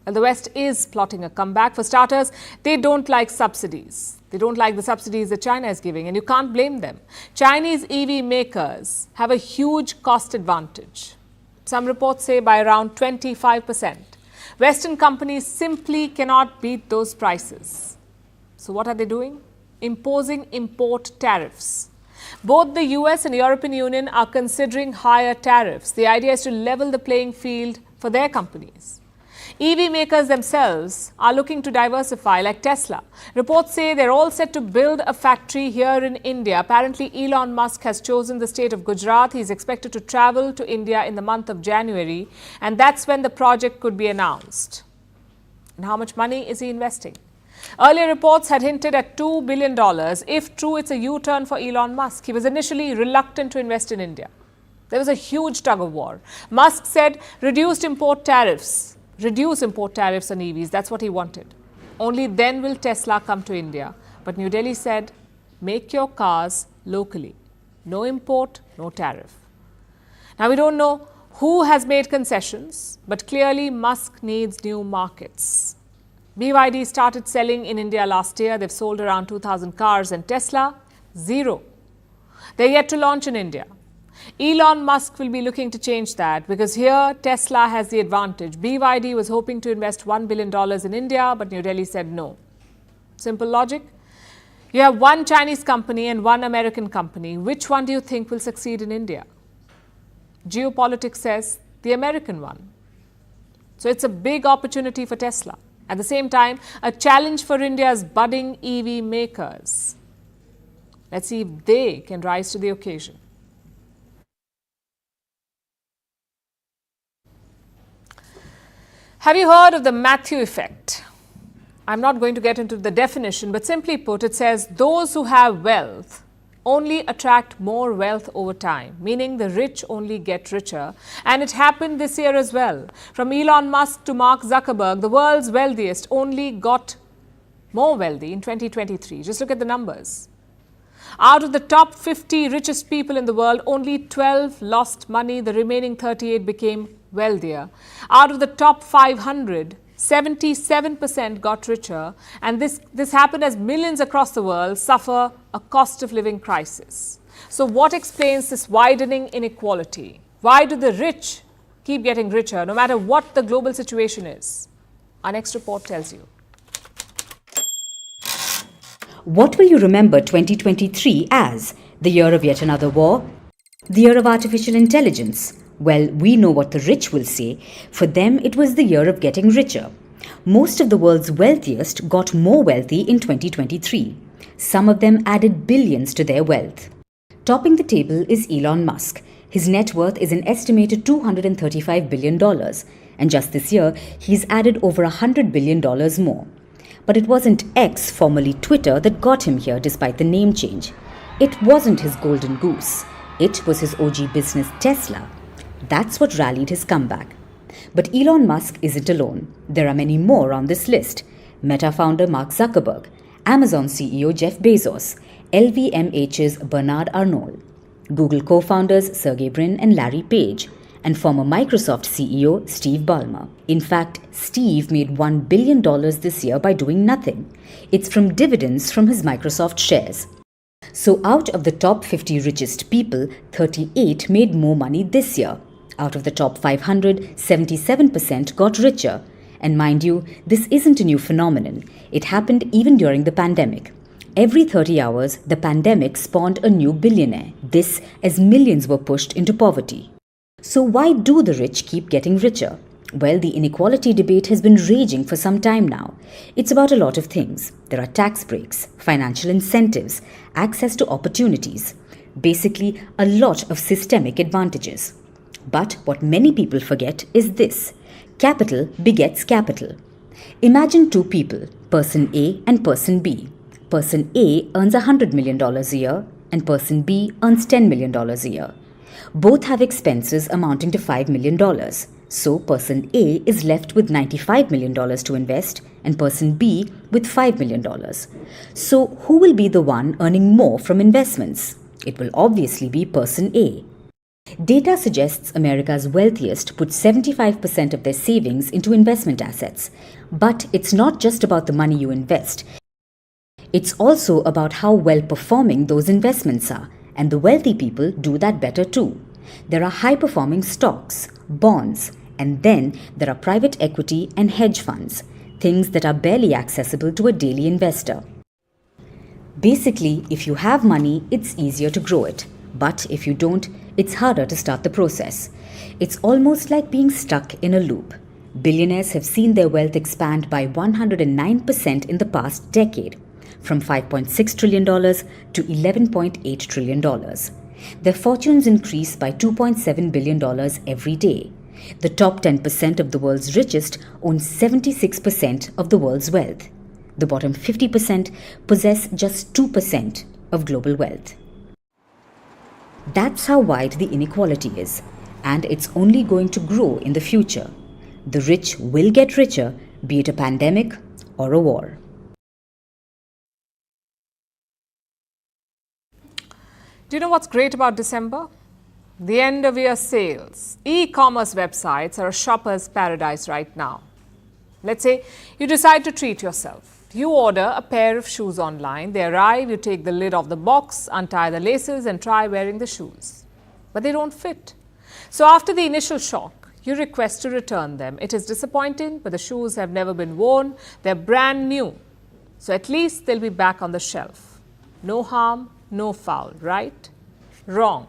Well, the West is plotting a comeback. For starters, they don't like subsidies. They don't like the subsidies that China is giving, and you can't blame them. Chinese EV makers have a huge cost advantage. Some reports say by around 25%. Western companies simply cannot beat those prices. So what are they doing? Imposing import tariffs. Both the US and European Union are considering higher tariffs. The idea is to level the playing field for their companies. EV makers themselves are looking to diversify, like Tesla. Reports say they're all set to build a factory here in India. Apparently, Elon Musk has chosen the state of Gujarat. He's expected to travel to India in the month of January, and that's when the project could be announced. And how much money is he investing? Earlier reports had hinted at $2 billion. If true, it's a U-turn for Elon Musk. He was initially reluctant to invest in India. There was a huge tug-of-war. Musk said reduce import tariffs on EVs. That's what he wanted. Only then will Tesla come to India. But New Delhi said, make your cars locally. No import, no tariff. Now, we don't know who has made concessions, but clearly Musk needs new markets. BYD started selling in India last year. They've sold around 2,000 cars, and Tesla, 0. They're yet to launch in India. Elon Musk will be looking to change that because here Tesla has the advantage. BYD was hoping to invest $1 billion in India, but New Delhi said no. Simple logic. You have one Chinese company and one American company. Which one do you think will succeed in India? Geopolitics says the American one. So it's a big opportunity for Tesla. At the same time, a challenge for India's budding EV makers. Let's see if they can rise to the occasion. Have you heard of the Matthew effect? I'm not going to get into the definition, but simply put, it says those who have wealth only attract more wealth over time, meaning the rich only get richer. And it happened this year as well. From Elon Musk to Mark Zuckerberg, the world's wealthiest only got more wealthy in 2023. Just look at the numbers. Out of the top 50 richest people in the world, only 12 lost money. The remaining 38 became wealthier. Out of the top 500, 77% got richer, and this happened as millions across the world suffer a cost of living crisis. So what explains this widening inequality? Why do the rich keep getting richer no matter what the global situation is? Our next report tells you. What will you remember 2023 as? The year of yet another war? The year of artificial intelligence? Well, we know what the rich will say. For them, it was the year of getting richer. Most of the world's wealthiest got more wealthy in 2023. Some of them added billions to their wealth. Topping the table is Elon Musk. His net worth is an estimated $235 billion. And just this year, he's added over $100 billion more. But it wasn't X, formerly Twitter, that got him here despite the name change. It wasn't his golden goose. It was his OG business Tesla. That's what rallied his comeback. But Elon Musk isn't alone. There are many more on this list. Meta founder Mark Zuckerberg, Amazon CEO Jeff Bezos, LVMH's Bernard Arnault. Google co-founders Sergey Brin and Larry Page, and former Microsoft CEO Steve Ballmer. In fact, Steve made $1 billion this year by doing nothing. It's from dividends from his Microsoft shares. So out of the top 50 richest people, 38 made more money this year. Out of the top 500, 77% got richer. And mind you, this isn't a new phenomenon. It happened even during the pandemic. Every 30 hours, the pandemic spawned a new billionaire. This as millions were pushed into poverty. So why do the rich keep getting richer? Well, the inequality debate has been raging for some time now. It's about a lot of things. There are tax breaks, financial incentives, access to opportunities. Basically, a lot of systemic advantages. But what many people forget is this. Capital begets capital. Imagine two people, person A and person B. Person A earns $100 million a year and person B earns $10 million a year. Both have expenses amounting to $5 million. So person A is left with $95 million to invest and person B with $5 million. So who will be the one earning more from investments? It will obviously be person A. Data suggests America's wealthiest put 75% of their savings into investment assets. But it's not just about the money you invest. It's also about how well performing those investments are. And the wealthy people do that better too. There are high-performing stocks, bonds, and then there are private equity and hedge funds, things that are barely accessible to a daily investor. Basically, if you have money, it's easier to grow it. But if you don't, it's harder to start the process. It's almost like being stuck in a loop. Billionaires have seen their wealth expand by 109% in the past decade, from $5.6 trillion to $11.8 trillion. Their fortunes increase by $2.7 billion every day. The top 10% of the world's richest own 76% of the world's wealth. The bottom 50% possess just 2% of global wealth. That's how wide the inequality is, and it's only going to grow in the future. The rich will get richer, be it a pandemic or a war. Do you know what's great about December? The end of year sales. E-commerce websites are a shopper's paradise right now. Let's say you decide to treat yourself. You order a pair of shoes online. They arrive, you take the lid off the box, untie the laces and try wearing the shoes. But they don't fit. So after the initial shock, you request to return them. It is disappointing, but the shoes have never been worn. They're brand new. So at least they'll be back on the shelf. No harm, no foul, right? Wrong.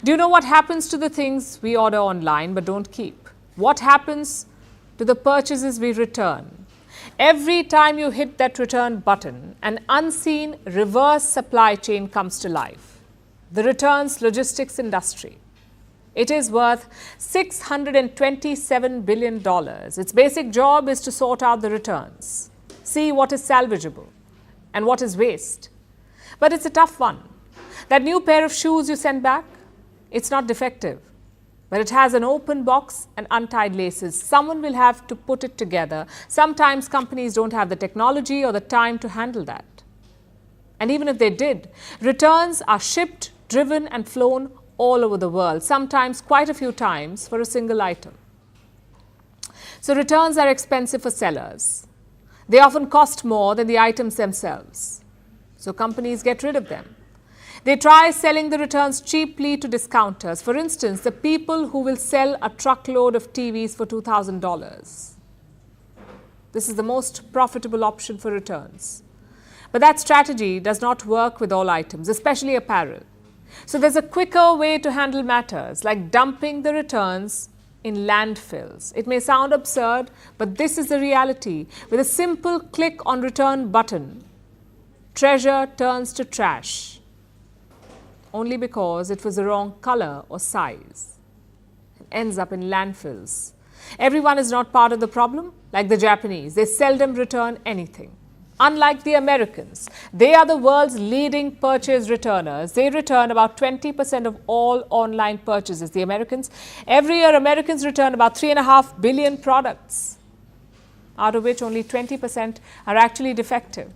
Do you know what happens to the things we order online but don't keep? What happens to the purchases we return? Every time you hit that return button, an unseen reverse supply chain comes to life. The returns logistics industry. It is worth $627 billion. Its basic job is to sort out the returns, see what is salvageable and what is waste. But it's a tough one. That new pair of shoes you sent back, it's not defective, but it has an open box and untied laces. Someone will have to put it together. Sometimes companies don't have the technology or the time to handle that. And even if they did, returns are shipped, driven and flown all over the world, sometimes quite a few times for a single item. So returns are expensive for sellers. They often cost more than the items themselves. So companies get rid of them. They try selling the returns cheaply to discounters. For instance, the people who will sell a truckload of TVs for $2,000. This is the most profitable option for returns. But that strategy does not work with all items, especially apparel. So there's a quicker way to handle matters, like dumping the returns in landfills. It may sound absurd, but this is the reality. With a simple click on return button, treasure turns to trash, only because it was the wrong color or size. It ends up in landfills. Everyone is not part of the problem. Like the Japanese, they seldom return anything. Unlike the Americans, they are the world's leading purchase returners. They return about 20% of all online purchases. The Americans, every year Americans return about 3.5 billion products, out of which only 20% are actually defective.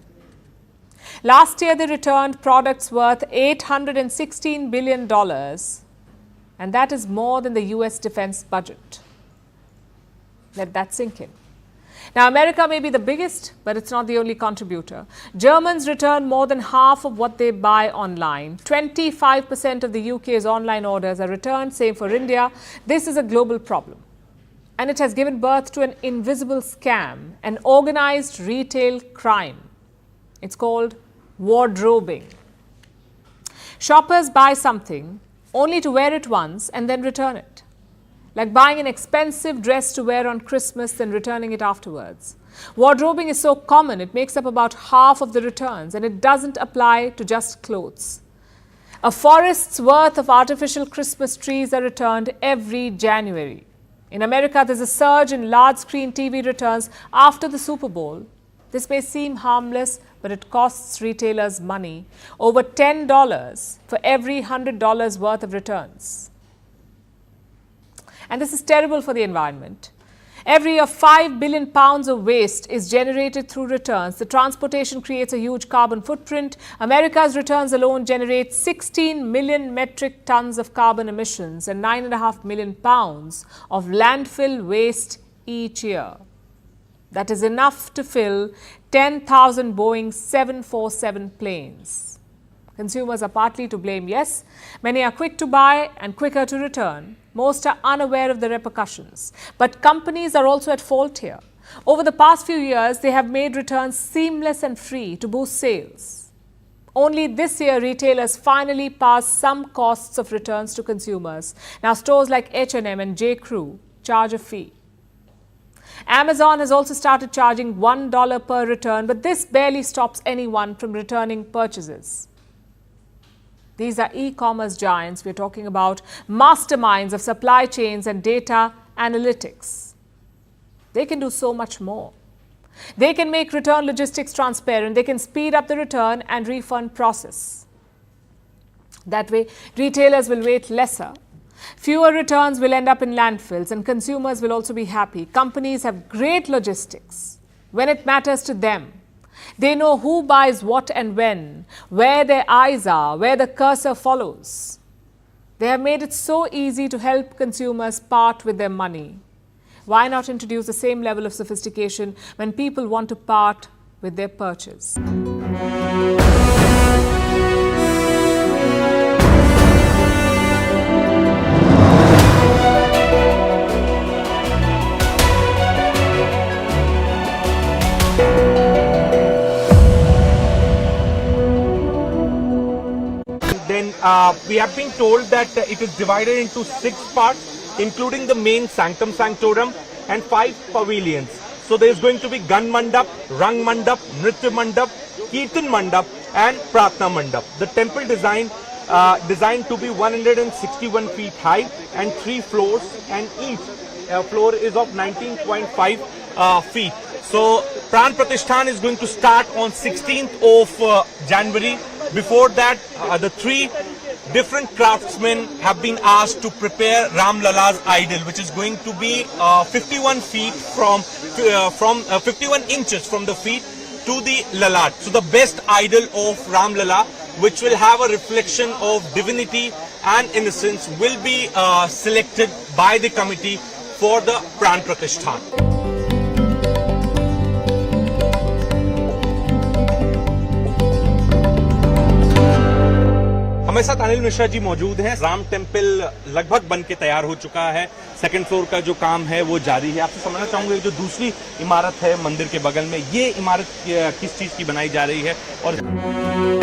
Last year, they returned products worth $816 billion, and that is more than the US defense budget. Let that sink in. Now, America may be the biggest, but it's not the only contributor. Germans return more than half of what they buy online. 25% of the UK's online orders are returned, same for India. This is a global problem. And it has given birth to an invisible scam, an organized retail crime. It's called wardrobing. Shoppers buy something only to wear it once and then return it. Like buying an expensive dress to wear on Christmas and returning it afterwards. Wardrobing is so common, it makes up about half of the returns, and it doesn't apply to just clothes. A forest's worth of artificial Christmas trees are returned every January. In America, there's a surge in large-screen TV returns after the Super Bowl. This may seem harmless, but it costs retailers money. Over $10 for every $100 worth of returns. And this is terrible for the environment. Every year, 5 billion pounds of waste is generated through returns. The transportation creates a huge carbon footprint. America's returns alone generate 16 million metric tons of carbon emissions and 9.5 million pounds of landfill waste each year. That is enough to fill 10,000 Boeing 747 planes. Consumers are partly to blame, yes. Many are quick to buy and quicker to return. Most are unaware of the repercussions. But companies are also at fault here. Over the past few years, they have made returns seamless and free to boost sales. Only this year, retailers finally passed some costs of returns to consumers. Now, stores like H&M and J.Crew charge a fee. Amazon has also started charging $1 per return, but this barely stops anyone from returning purchases. These are e-commerce giants. We're talking about masterminds of supply chains and data analytics. They can do so much more. They can make return logistics transparent. They can speed up the return and refund process. That way, retailers will wait lesser. Fewer returns will end up in landfills, and consumers will also be happy. Companies have great logistics when it matters to them. They know who buys what and when, where their eyes are, where the cursor follows. They have made it so easy to help consumers part with their money. Why not introduce the same level of sophistication when people want to part with their purchase? We have been told that it is divided into 6 parts, including the main Sanctum Sanctorum and 5 pavilions. So there is going to be Gan Mandap, Rang Mandap, Nritya Mandap, Kirtan Mandap and Pratna Mandap. The temple designed to be 161 feet high and 3 floors, and each floor is of 19.5 feet. So Pran Pratishthan is going to start on 16th of January. Before that, the 3 different craftsmen have been asked to prepare Ram Lala's idol, which is going to be 51 feet from 51 inches from the feet to the Lalat. So the best idol of Ram Lala, which will have a reflection of divinity and innocence, will be selected by the committee for the Pran Pratishthan. हमारे साथ अनिल मिश्रा जी मौजूद हैं। Ram temple लगभग बन के तैयार हो चुका है। सेकंड फ्लोर का जो काम है वो जारी है। आपसे समझना चाहूंगा जो दूसरी इमारत है मंदिर के बगल में, ये इमारत किस चीज की बनाई जा रही है और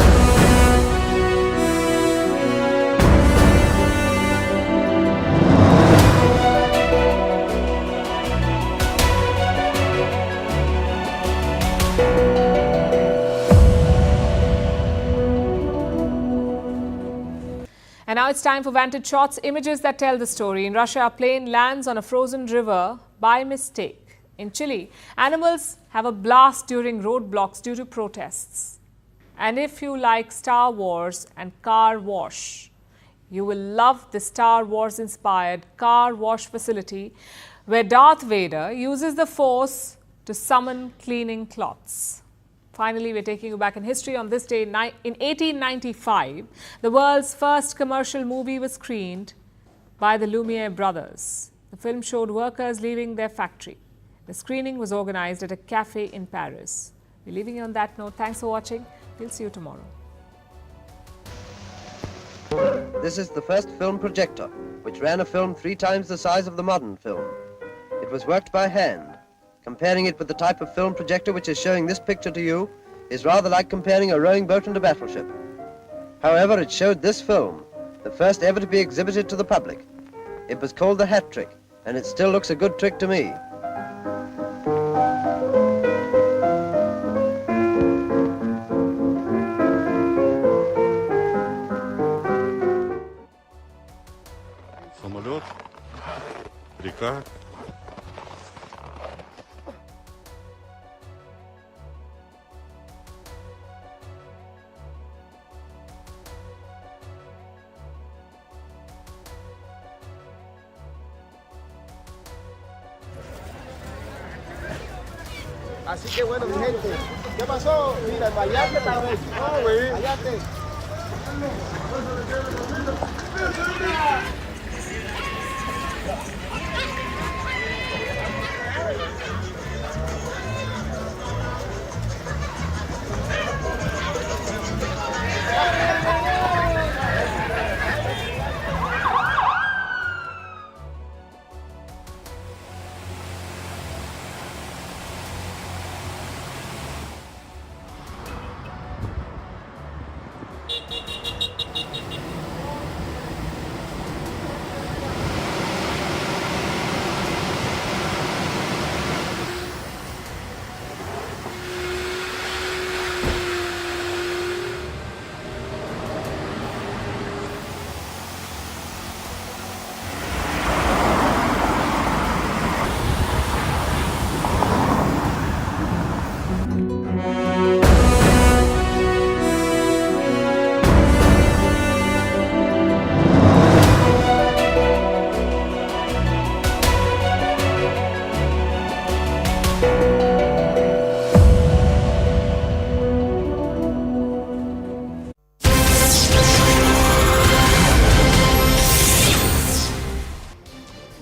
And now it's time for Vantage Shots, images that tell the story. In Russia, a plane lands on a frozen river by mistake. In Chile, animals have a blast during roadblocks due to protests. And if you like Star Wars and car wash, you will love the Star Wars-inspired car wash facility where Darth Vader uses the Force to summon cleaning cloths. Finally, we're taking you back in history. On this day, in 1895, the world's first commercial movie was screened by the Lumiere brothers. The film showed workers leaving their factory. The screening was organized at a cafe in Paris. We're leaving you on that note. Thanks for watching. We'll see you tomorrow. This is the first film projector, which ran a film 3 times the size of the modern film. It was worked by hand. Comparing it with the type of film projector which is showing this picture to you is rather like comparing a rowing boat and a battleship. However, it showed this film, the first ever to be exhibited to the public. It was called the hat trick, and it still looks a good trick to me. Самолет, река. Así que bueno, mi gente, ¿qué pasó? Mira, el variante está recho. No, güey. Variante.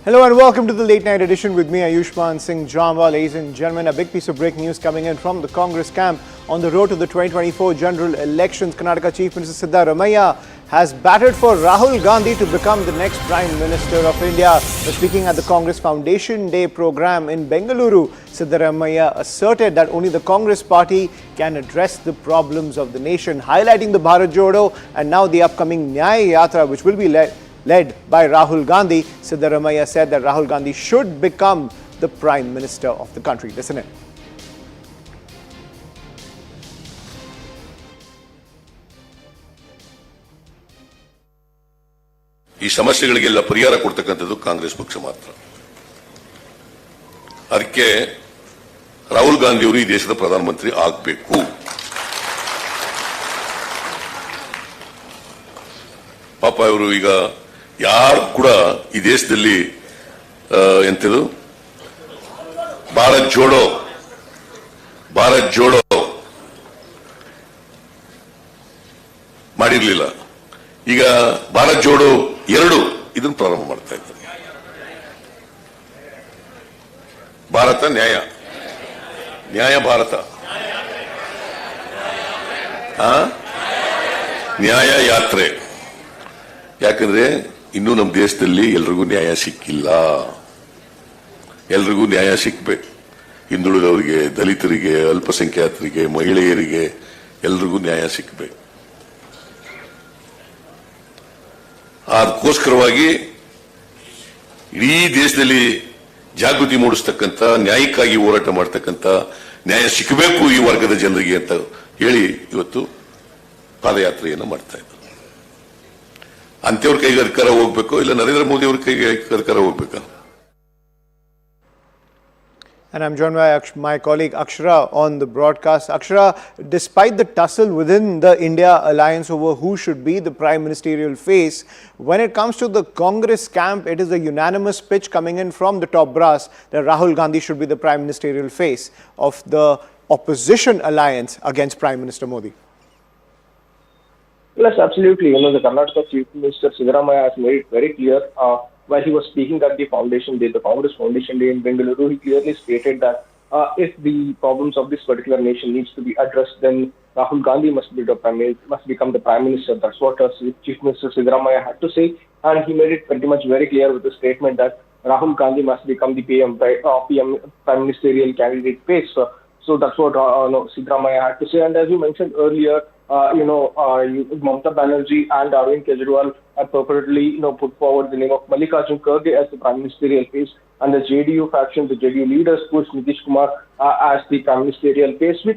Hello and welcome to the late night edition with me, Ayushman Singh Jamba. Ladies and gentlemen, a big piece of breaking news coming in from the Congress camp on the road to the 2024 general elections. Karnataka Chief Minister Siddaramaiah has batted for Rahul Gandhi to become the next Prime Minister of India. Speaking at the Congress Foundation Day program in Bengaluru, Siddaramaiah asserted that only the Congress party can address the problems of the nation, highlighting the Bharat Jodo and now the upcoming Nyaya Yatra, which will be led by Rahul Gandhi. Siddaramaiah said that Rahul Gandhi should become the Prime Minister of the country. Listen in. ಈ ಸಮಸ್ಯೆಗಳಿಗೆಲ್ಲ ಪರಿಹಾರ ಕೊಡ್ತಕ್ಕಂಥದ್ದು ಕಾಂಗ್ರೆಸ್ ಪಕ್ಷ ಮಾತ್ರ. ಅದಕ್ಕೆ ರಾಹುಲ್ ಗಾಂಧಿ ಅವರು ಈ ದೇಶದ ಪ್ರಧಾನಮಂತ್ರಿ ಆಗಬೇಕು. ಪಾಪ ಅವರು ಈಗ ಯಾರು ಕೂಡ ಈ ದೇಶದಲ್ಲಿ ಎಂತದು ಭಾರತ್ ಜೋಡೋ ಮಾಡಿರ್ಲಿಲ್ಲ. ಈಗ ಭಾರತ್ ಜೋಡೋ 2 ಇದನ್ನು ಪ್ರಾರಂಭ ಮಾಡ್ತಾ ಇದ್ದಾರೆ. ಭಾರತ ನ್ಯಾಯ ಭಾರತ, ನ್ಯಾಯ ಯಾತ್ರೆ. ಯಾಕಂದ್ರೆ ಇನ್ನೂ ನಮ್ಮ ದೇಶದಲ್ಲಿ ಎಲ್ರಿಗೂ ನ್ಯಾಯ ಸಿಕ್ಕಿಲ್ಲ. ಎಲ್ರಿಗೂ ನ್ಯಾಯ ಸಿಕ್ಬೇಕು. ಹಿಂದುಳಿದವರಿಗೆ, ದಲಿತರಿಗೆ, ಅಲ್ಪಸಂಖ್ಯಾತರಿಗೆ, ಮಹಿಳೆಯರಿಗೆ ಎಲ್ರಿಗೂ ನ್ಯಾಯ ಸಿಕ್ಬೇಕು. ಅದಕ್ಕೋಸ್ಕರವಾಗಿ ಇಡೀ ದೇಶದಲ್ಲಿ ಜಾಗೃತಿ ಮೂಡಿಸ್ತಕ್ಕಂಥ, ನ್ಯಾಯಕ್ಕಾಗಿ ಹೋರಾಟ ಮಾಡತಕ್ಕಂಥ, ನ್ಯಾಯ ಸಿಕ್ಕಬೇಕು ಈ ವರ್ಗದ ಜನರಿಗೆ ಅಂತ ಹೇಳಿ ಇವತ್ತು ಪಾದಯಾತ್ರೆಯನ್ನು ಮಾಡ್ತಾ ಇದ್ದಾರೆ. ಅಂತ್ಯವ್ರ ಕೈಗೆ ಅಧಿಕಾರ ಹೋಗ್ಬೇಕು, ಇಲ್ಲ ನರೇಂದ್ರ ಮೋದಿ ಅವ್ರ ಕೈಗೆ ಅಧಿಕಾರ ಹೋಗ್ಬೇಕಾ? And I'm joined by my colleague Akshara on the broadcast. Akshara, despite the tussle within the India alliance over who should be the prime ministerial face, when it comes to the Congress camp, it is a unanimous pitch coming in from the top brass that Rahul Gandhi should be the prime ministerial face of the opposition alliance against Prime Minister Modi? Yes, absolutely. The Karnataka Chief Minister Siddaramaiah has made it very clear while he was speaking at the Foundation Day, the Congress Foundation Day in Bengaluru. He clearly stated that if the problems of this particular nation needs to be addressed, then Rahul Gandhi must become the Prime Minister. That's what Chief Minister Siddaramaiah had to say, and he made it pretty much very clear with the statement that Rahul Gandhi must become the PM Prime Ministerial candidate face. So that's what Siddaramaiah had to say. And as you mentioned earlier, Mamata Banerjee and Arvind Kejriwal have purportedly put forward the name of Mallikarjun Kharge as the Prime Ministerial face, and the JDU faction, the JDU leaders, pushed Nitish Kumar as the Prime Ministerial face, with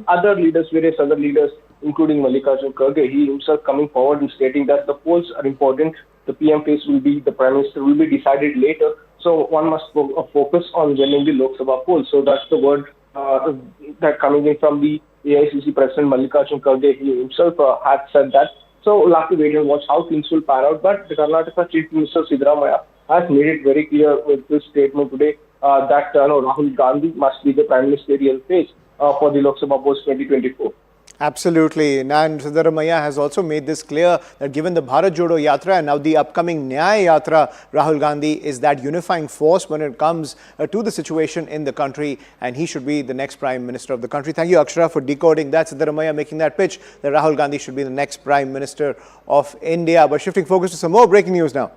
various other leaders, including Mallikarjun Kharge. He himself coming forward and stating that the polls are important. The PM face the Prime Minister will be decided later. So one must focus on winning the Lok Sabha polls. So that's the word that coming in from the AICC President Mallikarjun Kharge. He himself had said that. So we'll have to wait and watch how things will pan out. But the Karnataka Chief Minister Siddaramaiah has made it very clear with this statement today that Rahul Gandhi must be the Prime Ministerial face for the Lok Sabha polls 2024. Absolutely. And Siddaramaiah has also made this clear that given the Bharat Jodo Yatra and now the upcoming Nyaya Yatra, Rahul Gandhi is that unifying force when it comes to the situation in the country, and he should be the next Prime Minister of the country. Thank you, Akshara, for decoding that. Siddaramaiah making that pitch that Rahul Gandhi should be the next Prime Minister of India. But shifting focus to some more breaking news now.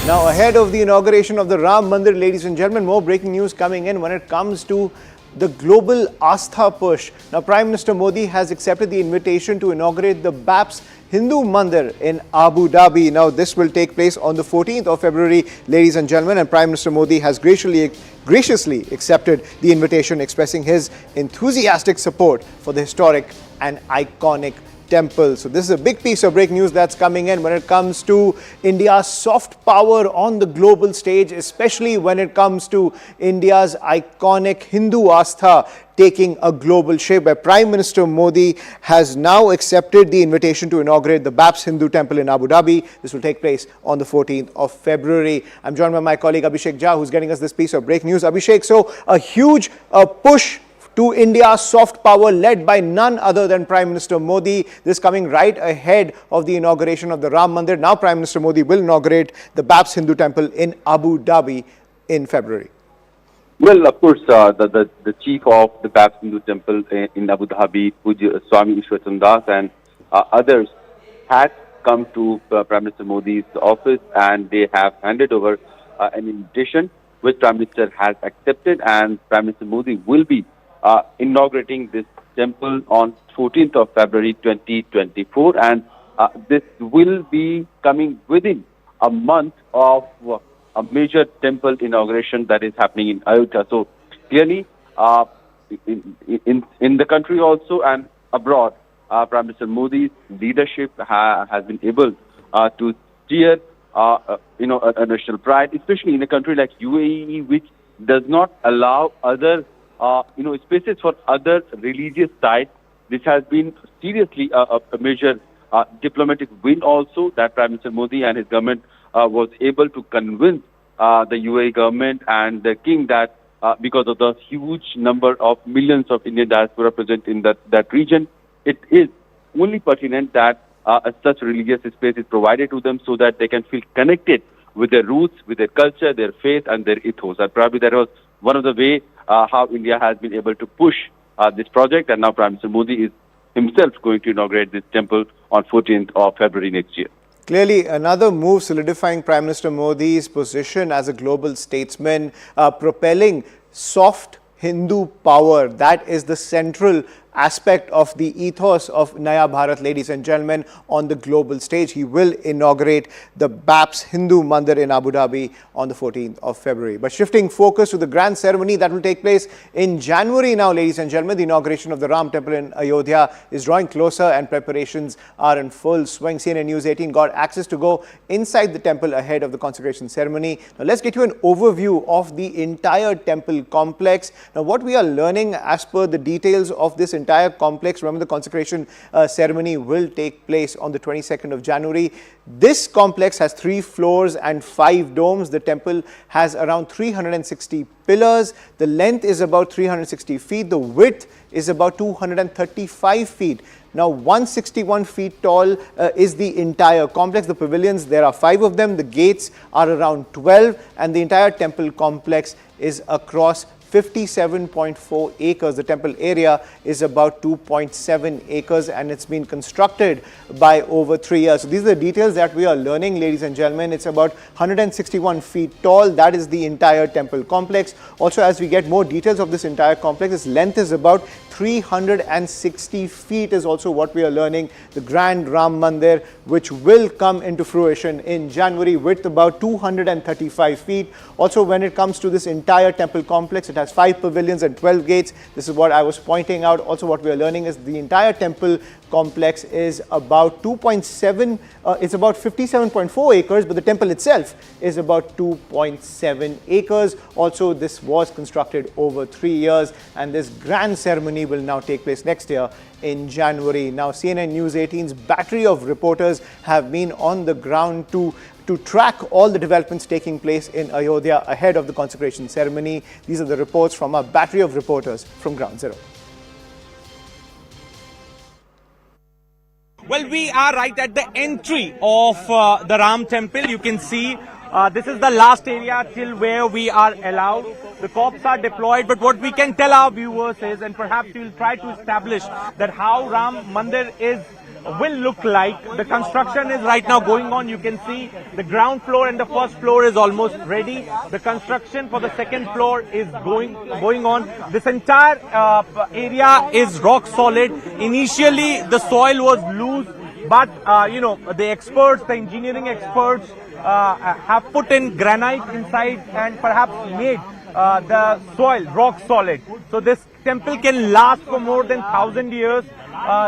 Now, ahead of the inauguration of the Ram Mandir, ladies and gentlemen, more breaking news coming in when it comes to the global Astha push. Now, Prime Minister Modi has accepted the invitation to inaugurate the BAPS Hindu Mandir in Abu Dhabi. Now, this will take place on the 14th of February, ladies and gentlemen, and Prime Minister Modi has graciously accepted the invitation, expressing his enthusiastic support for the historic and iconic temple. So this is a big piece of breaking news that's coming in when it comes to India's soft power on the global stage, especially when it comes to India's iconic Hindu Astha taking a global shape, where Prime Minister Modi has now accepted the invitation to inaugurate the BAPS Hindu Temple in Abu Dhabi. This will take place on the 14th of February. I'm joined by my colleague Abhishek Jha, who's getting us this piece of breaking news. Abhishek, so a huge push to India's soft power led by none other than Prime Minister Modi. This coming right ahead of the inauguration of the Ram Mandir. Now Prime Minister Modi will inaugurate the BAPS Hindu Temple in Abu Dhabi in February. Well, of course, the chief of the BAPS Hindu Temple in Abu Dhabi, Puja Swami Ishwar and others had come to Prime Minister Modi's office, and they have handed over an invitation which Prime Minister has accepted, and Prime Minister Modi will be inaugurating this temple on 14th of February 2024, and this will be coming within a month of a major temple inauguration that is happening in Ayodhya. So clearly, in the country also and abroad, Prime Minister Modi's leadership has been able to steer a national pride, especially in a country like UAE, which does not allow other spaces for other religious sites. This has been seriously a major diplomatic win also, that Prime Minister Modi and his government was able to convince the UAE government and the king that because of the huge number of millions of Indian diaspora present in that region, it is only pertinent that such religious space is provided to them so that they can feel connected with their roots, with their culture, their faith and their ethos. And probably that was one of the ways how India has been able to push this project, and now Prime Minister Modi is himself going to inaugurate this temple on 14th of February next year. Clearly, another move solidifying Prime Minister Modi's position as a global statesman, propelling soft Hindu power. That is the central aspect of the ethos of Naya Bharat, ladies and gentlemen, on the global stage. He will inaugurate the BAPS Hindu Mandir in Abu Dhabi on the 14th of February. But shifting focus to the grand ceremony that will take place in January now, ladies and gentlemen, the inauguration of the Ram Temple in Ayodhya is drawing closer and preparations are in full swing. CNN News 18 got access to go inside the temple ahead of the consecration ceremony. Now let's get you an overview of the entire temple complex. Now what we are learning as per the details of this entire complex. Remember, the consecration ceremony will take place on the 22nd of January. This complex has 3 floors and 5 domes. The temple has around 360 pillars. The length is about 360 feet. The width is about 235 feet. Now, 161 feet tall is the entire complex. The pavilions, there are 5 of them. The gates are around 12, and the entire temple complex is across 57.4 acres. The temple area is about 2.7 acres, and it's been constructed by over 3 years. So these are the details that we are learning, ladies and gentlemen. It's about 161 feet tall. That is the entire temple complex. Also, as we get more details of this entire complex, its length is about 360 feet is also what we are learning. The Grand Ram Mandir, which will come into fruition in January, width about 235 feet. Also, when it comes to this entire temple complex, it has 5 pavilions and 12 gates. This is what I was pointing out. Also, what we are learning is the entire temple complex is about 2.7, it's about 57.4 acres, but the temple itself is about 2.7 acres. Also, this was constructed over 3 years, and this grand ceremony will now take place next year in January. Now, CNN News 18's battery of reporters have been on the ground to track all the developments taking place in Ayodhya ahead of the consecration ceremony. These are the reports from a battery of reporters from Ground Zero. Well, we are right at the entry of the Ram temple. You can see this is the last area till where we are allowed. The cops are deployed, but what we can tell our viewers is, and perhaps we will try to establish that how Ram Mandir will look like. The construction is right now going on. You can see the ground floor and the first floor is almost ready. The construction for the second floor is going on. This entire area is rock solid. Initially, the soil was loose, but the experts, the engineering experts, have put in granite inside and perhaps made the soil rock solid. So this temple can last for more than 1,000 years.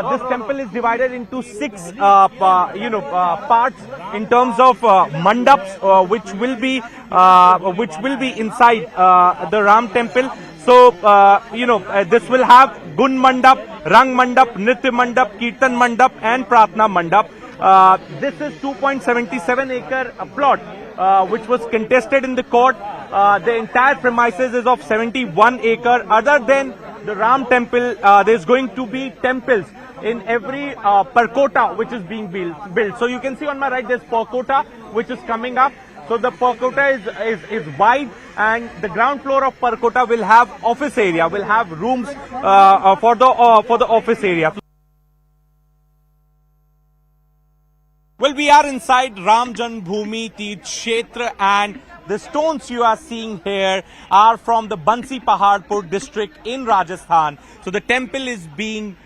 This temple is divided into 6 parts in terms of mandaps, which will be inside the Ram temple. So this will have Gun Mandap, Rang Mandap, Nritya Mandap, Kirtan Mandap, and Pratna Mandap. This is 2.77 acre plot, which was contested in the court. The entire premises is of 71 acre. Other than the Ram temple, there's going to be temples in every perkota which is being built. So you can see on my right, there's perkota which is coming up. So the perkota is wide, and the ground floor of perkota will have office area, will have rooms for the office area. Well, we are inside Ram Janmbhoomi Teerth Kshetra, and the stones you are seeing here are from the Bansi Paharpur district in Rajasthan. So the temple is being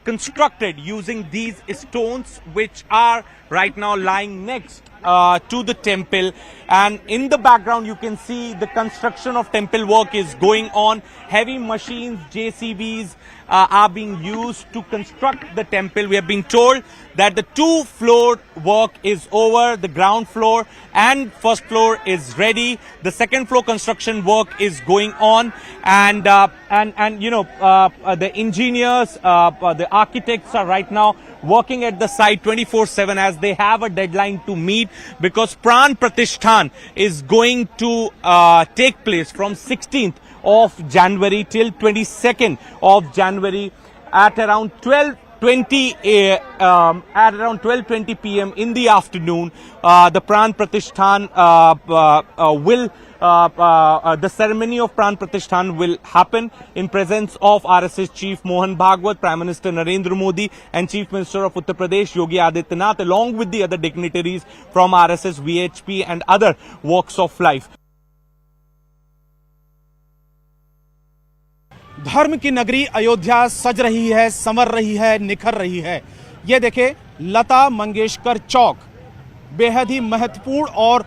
constructed using these stones, which are right now lying next to the temple. And in the background, you can see the construction of temple work is going on. Heavy machines, JCBs, are being used to construct the temple. We have been told that the 2-floor work is over. The ground floor and first floor is ready. The second floor construction work is going on, and the engineers, the architects are right now working at the site 24/7 as they have a deadline to meet, because Pran Pratishthan is going to take place from 16th of January till 22nd of January at around 12:20 p.m. in the afternoon. The Pran Pratishthan the ceremony of Pran Pratishthan will happen in presence of RSS Chief Mohan Bhagwat, Prime Minister Narendra Modi, and Chief Minister of Uttar Pradesh Yogi Adityanath, along with the other dignitaries from RSS, VHP and other walks of life. धर्म की नगरी अयोध्या सज रही है, संवर रही है, निखर रही है। ये देखें, लता मंगेशकर चौक बेहद ही महत्वपूर्ण और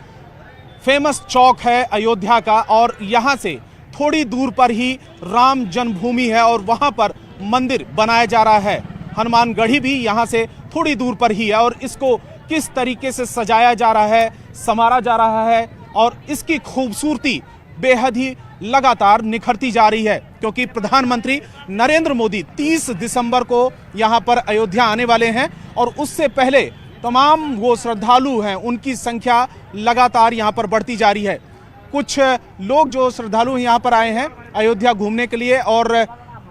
फेमस चौक है अयोध्या का, और यहाँ से थोड़ी दूर पर ही राम जन्मभूमि है और वहाँ पर मंदिर बनाया जा रहा है। हनुमानगढ़ी भी यहाँ से थोड़ी दूर पर ही है, और इसको किस तरीके से सजाया जा रहा है, संवारा जा रहा है, और इसकी खूबसूरती बेहद ही लगातार निखरती जा रही है, क्योंकि प्रधानमंत्री नरेंद्र मोदी 30 दिसंबर को यहां पर अयोध्या आने वाले हैं और उससे पहले तमाम वो श्रद्धालु हैं उनकी संख्या लगातार यहां पर बढ़ती जा रही है। कुछ लोग जो श्रद्धालु यहां पर आए हैं अयोध्या घूमने के लिए और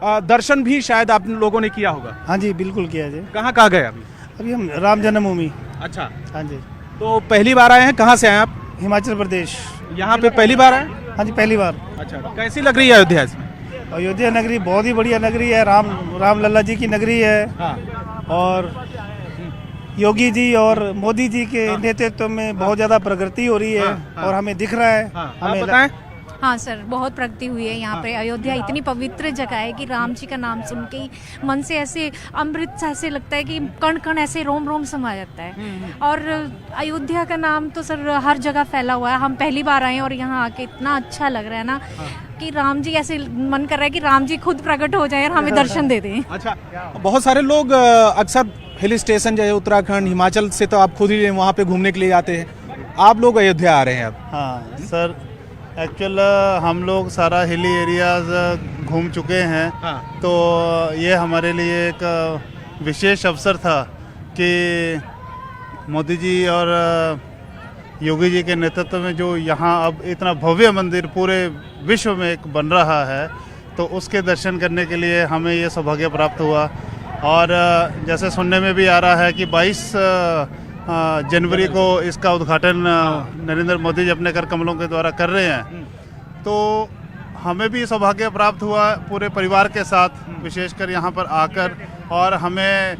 दर्शन भी शायद आप लोगों ने किया होगा। हाँ जी, बिल्कुल किया जी। कहाँ गए अभी हम राम जन्मभूमि। अच्छा, हाँ जी। तो पहली बार आए हैं? कहाँ से आए आप? हिमाचल प्रदेश। यहाँ पे पहली बार आए? हाँ जी, पहली बार। अच्छा, तो कैसी लग रही है अयोध्या इसमें? अयोध्या नगरी बहुत ही बढ़िया नगरी है, राम लल्ला जी की नगरी है। हाँ। और योगी जी और मोदी जी के नेतृत्व में बहुत ज्यादा प्रगति हो रही है और हमें दिख रहा है। हमें बताएं। हाँ सर, बहुत प्रगति हुई है यहाँ पे। अयोध्या इतनी पवित्र जगह है कि राम जी का नाम सुन के ही मन से ऐसे अमृत सा ऐसे लगता है कि कण कण ऐसे रोम रोम समा जाता है। और अयोध्या का नाम तो सर हर जगह फैला हुआ है। हम पहली बार आए और यहाँ आके इतना अच्छा लग रहा है ना कि राम जी ऐसे मन कर रहा है कि राम जी खुद प्रकट हो जाए और हमें दर्शन दे दें। अच्छा, बहुत सारे लोग अक्सर हिल स्टेशन जैसे उत्तराखंड, हिमाचल से तो आप खुद ही वहाँ पे घूमने के लिए आते हैं, आप लोग अयोध्या आ रहे हैं अब? हाँ सर, एक्चुअल हम लोग सारा हिली एरियाज घूम चुके हैं। हाँ। तो ये हमारे लिए एक विशेष अवसर था कि मोदी जी और योगी जी के नेतृत्व में जो यहाँ अब इतना भव्य मंदिर पूरे विश्व में एक बन रहा है, तो उसके दर्शन करने के लिए हमें ये सौभाग्य प्राप्त हुआ। और जैसे सुनने में भी आ रहा है कि 22 जनवरी को इसका उद्घाटन नरेंद्र मोदी जी अपने कर कमलों के द्वारा कर रहे हैं, तो हमें भी सौभाग्य प्राप्त हुआ पूरे परिवार के साथ, विशेषकर यहाँ पर आकर। और हमें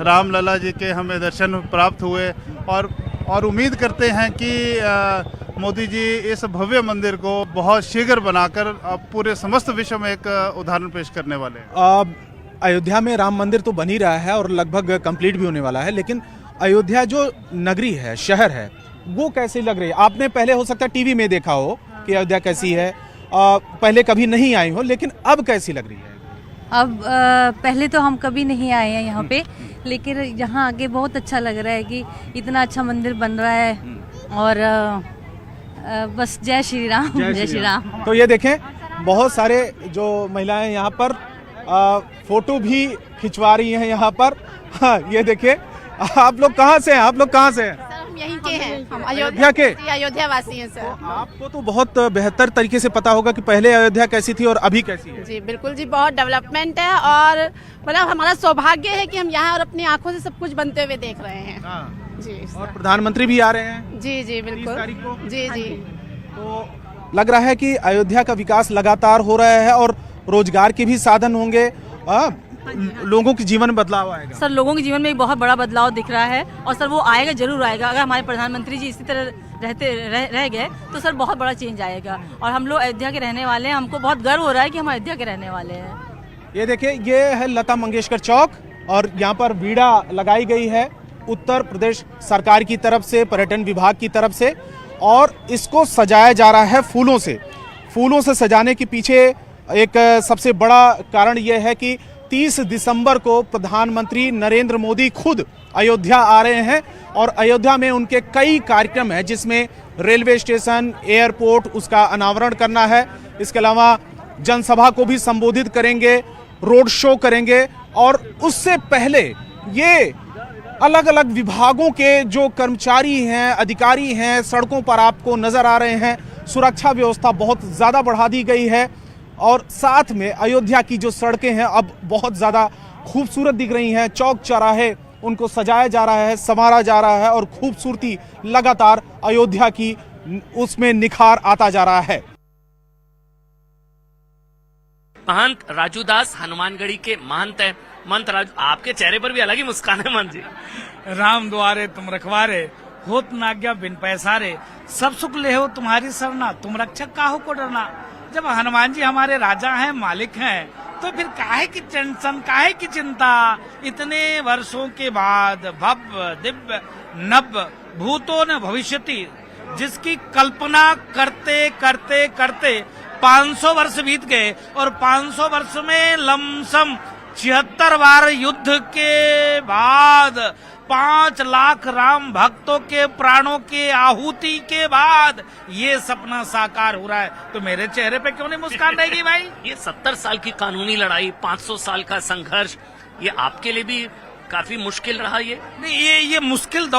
राम लला जी के हमें दर्शन प्राप्त हुए और उम्मीद करते हैं कि मोदी जी इस भव्य मंदिर को बहुत शीघ्र बनाकर अब पूरे समस्त विश्व में एक उदाहरण पेश करने वाले हैं। अयोध्या में राम मंदिर तो बन ही रहा है और लगभग कंप्लीट भी होने वाला है, लेकिन अयोध्या जो नगरी है, शहर है, वो कैसी लग रही है? आपने पहले हो सकता है टीवी में देखा हो कि अयोध्या कैसी है, पहले कभी नहीं आई हो, लेकिन अब कैसी लग रही है? अब पहले तो हम कभी नहीं आए हैं यहाँ पे, लेकिन यहाँ आके बहुत अच्छा लग रहा है कि इतना अच्छा मंदिर बन रहा है। और बस जय श्री राम, जय श्री राम। तो ये देखें, बहुत सारे जो महिलाएं यहाँ पर फोटो भी खिंचवा रही हैं यहाँ पर। हाँ, ये देखिए, आप लोग कहाँ से हैं? आप लोग कहाँ से हैं? हम यहीं के हैं, हम अयोध्या के अयोध्या वासी हैं सर। आपको तो बहुत बेहतर तरीके से पता होगा कि पहले अयोध्या कैसी थी और अभी कैसी है। जी बिल्कुल जी, बहुत डेवलपमेंट है और मतलब हमारा सौभाग्य है कि हम यहाँ और अपनी आंखों से सब कुछ बनते हुए देख रहे हैं। जी, और प्रधानमंत्री भी आ रहे हैं। जी जी बिल्कुल। जी जी, तो लग रहा है कि अयोध्या का विकास लगातार हो रहा है और रोजगार के भी साधन होंगे, लोगों के जीवन में बदलाव आएगा। सर, लोगों के जीवन में एक बहुत बड़ा बदलाव दिख रहा है और सर वो आएगा, जरूर आएगा। अगर हमारे प्रधानमंत्री जी इसी तरह रह गए तो सर बहुत बड़ा चेंज आएगा। और हम लोग अयोध्या के रहने वाले हैं, हमको बहुत गर्व हो रहा है कि हम अयोध्या के रहने वाले हैं। ये देखिए, ये है लता मंगेशकर चौक और यहाँ पर बीड़ा लगाई गई है उत्तर प्रदेश सरकार की तरफ से, पर्यटन विभाग की तरफ से, और इसको सजाया जा रहा है फूलों से। फूलों से सजाने के पीछे एक सबसे बड़ा कारण यह है कि 30 दिसंबर को प्रधानमंत्री नरेंद्र मोदी खुद अयोध्या आ रहे हैं और अयोध्या में उनके कई कार्यक्रम हैं, जिसमें रेलवे स्टेशन, एयरपोर्ट, उसका अनावरण करना है। इसके अलावा जनसभा को भी संबोधित करेंगे, रोड शो करेंगे और उससे पहले ये अलग अलग विभागों के जो कर्मचारी हैं, अधिकारी हैं, सड़कों पर आपको नजर आ रहे हैं। सुरक्षा व्यवस्था बहुत ज़्यादा बढ़ा दी गई है और साथ में अयोध्या की जो सड़कें हैं अब बहुत ज़्यादा खूबसूरत दिख रही हैं। चौक चौराहे उनको सजाया जा रहा है, संवारा जा रहा है और खूबसूरती लगातार अयोध्या की उसमें निखार आता जा रहा है। महंत राजूदास हनुमानगढ़ी के महंत है। महंत राजू, आपके चेहरे पर भी अलग ही मुस्कान है। महंत जी, राम द्वारे तुम रखवारे, होत न आज्ञा बिन पैसारे, सब सुख ले हो तुम्हारी सरना, तुम रक्षक काहू को डरना। जब हनुमान जी हमारे राजा हैं, मालिक हैं, तो फिर काहे की टेंशन, काहे की चिंता। इतने वर्षों के बाद भव्य दिव्य नव भूतों ने भविष्यति, जिसकी कल्पना करते करते करते 500 वर्ष बीत गए और 500 वर्ष में लमसम 76 बार युद्ध के बाद 5 लाख राम भक्तों के प्राणों के आहुति के बाद ये सपना साकार हो रहा है, तो मेरे चेहरे पे क्यों नहीं मुस्कान रहेगी भाई? ये 70 साल की कानूनी लड़ाई, 500 साल का संघर्ष, ये आपके लिए भी काफी मुश्किल रहा ये? नहीं, ये मुश्किल दौर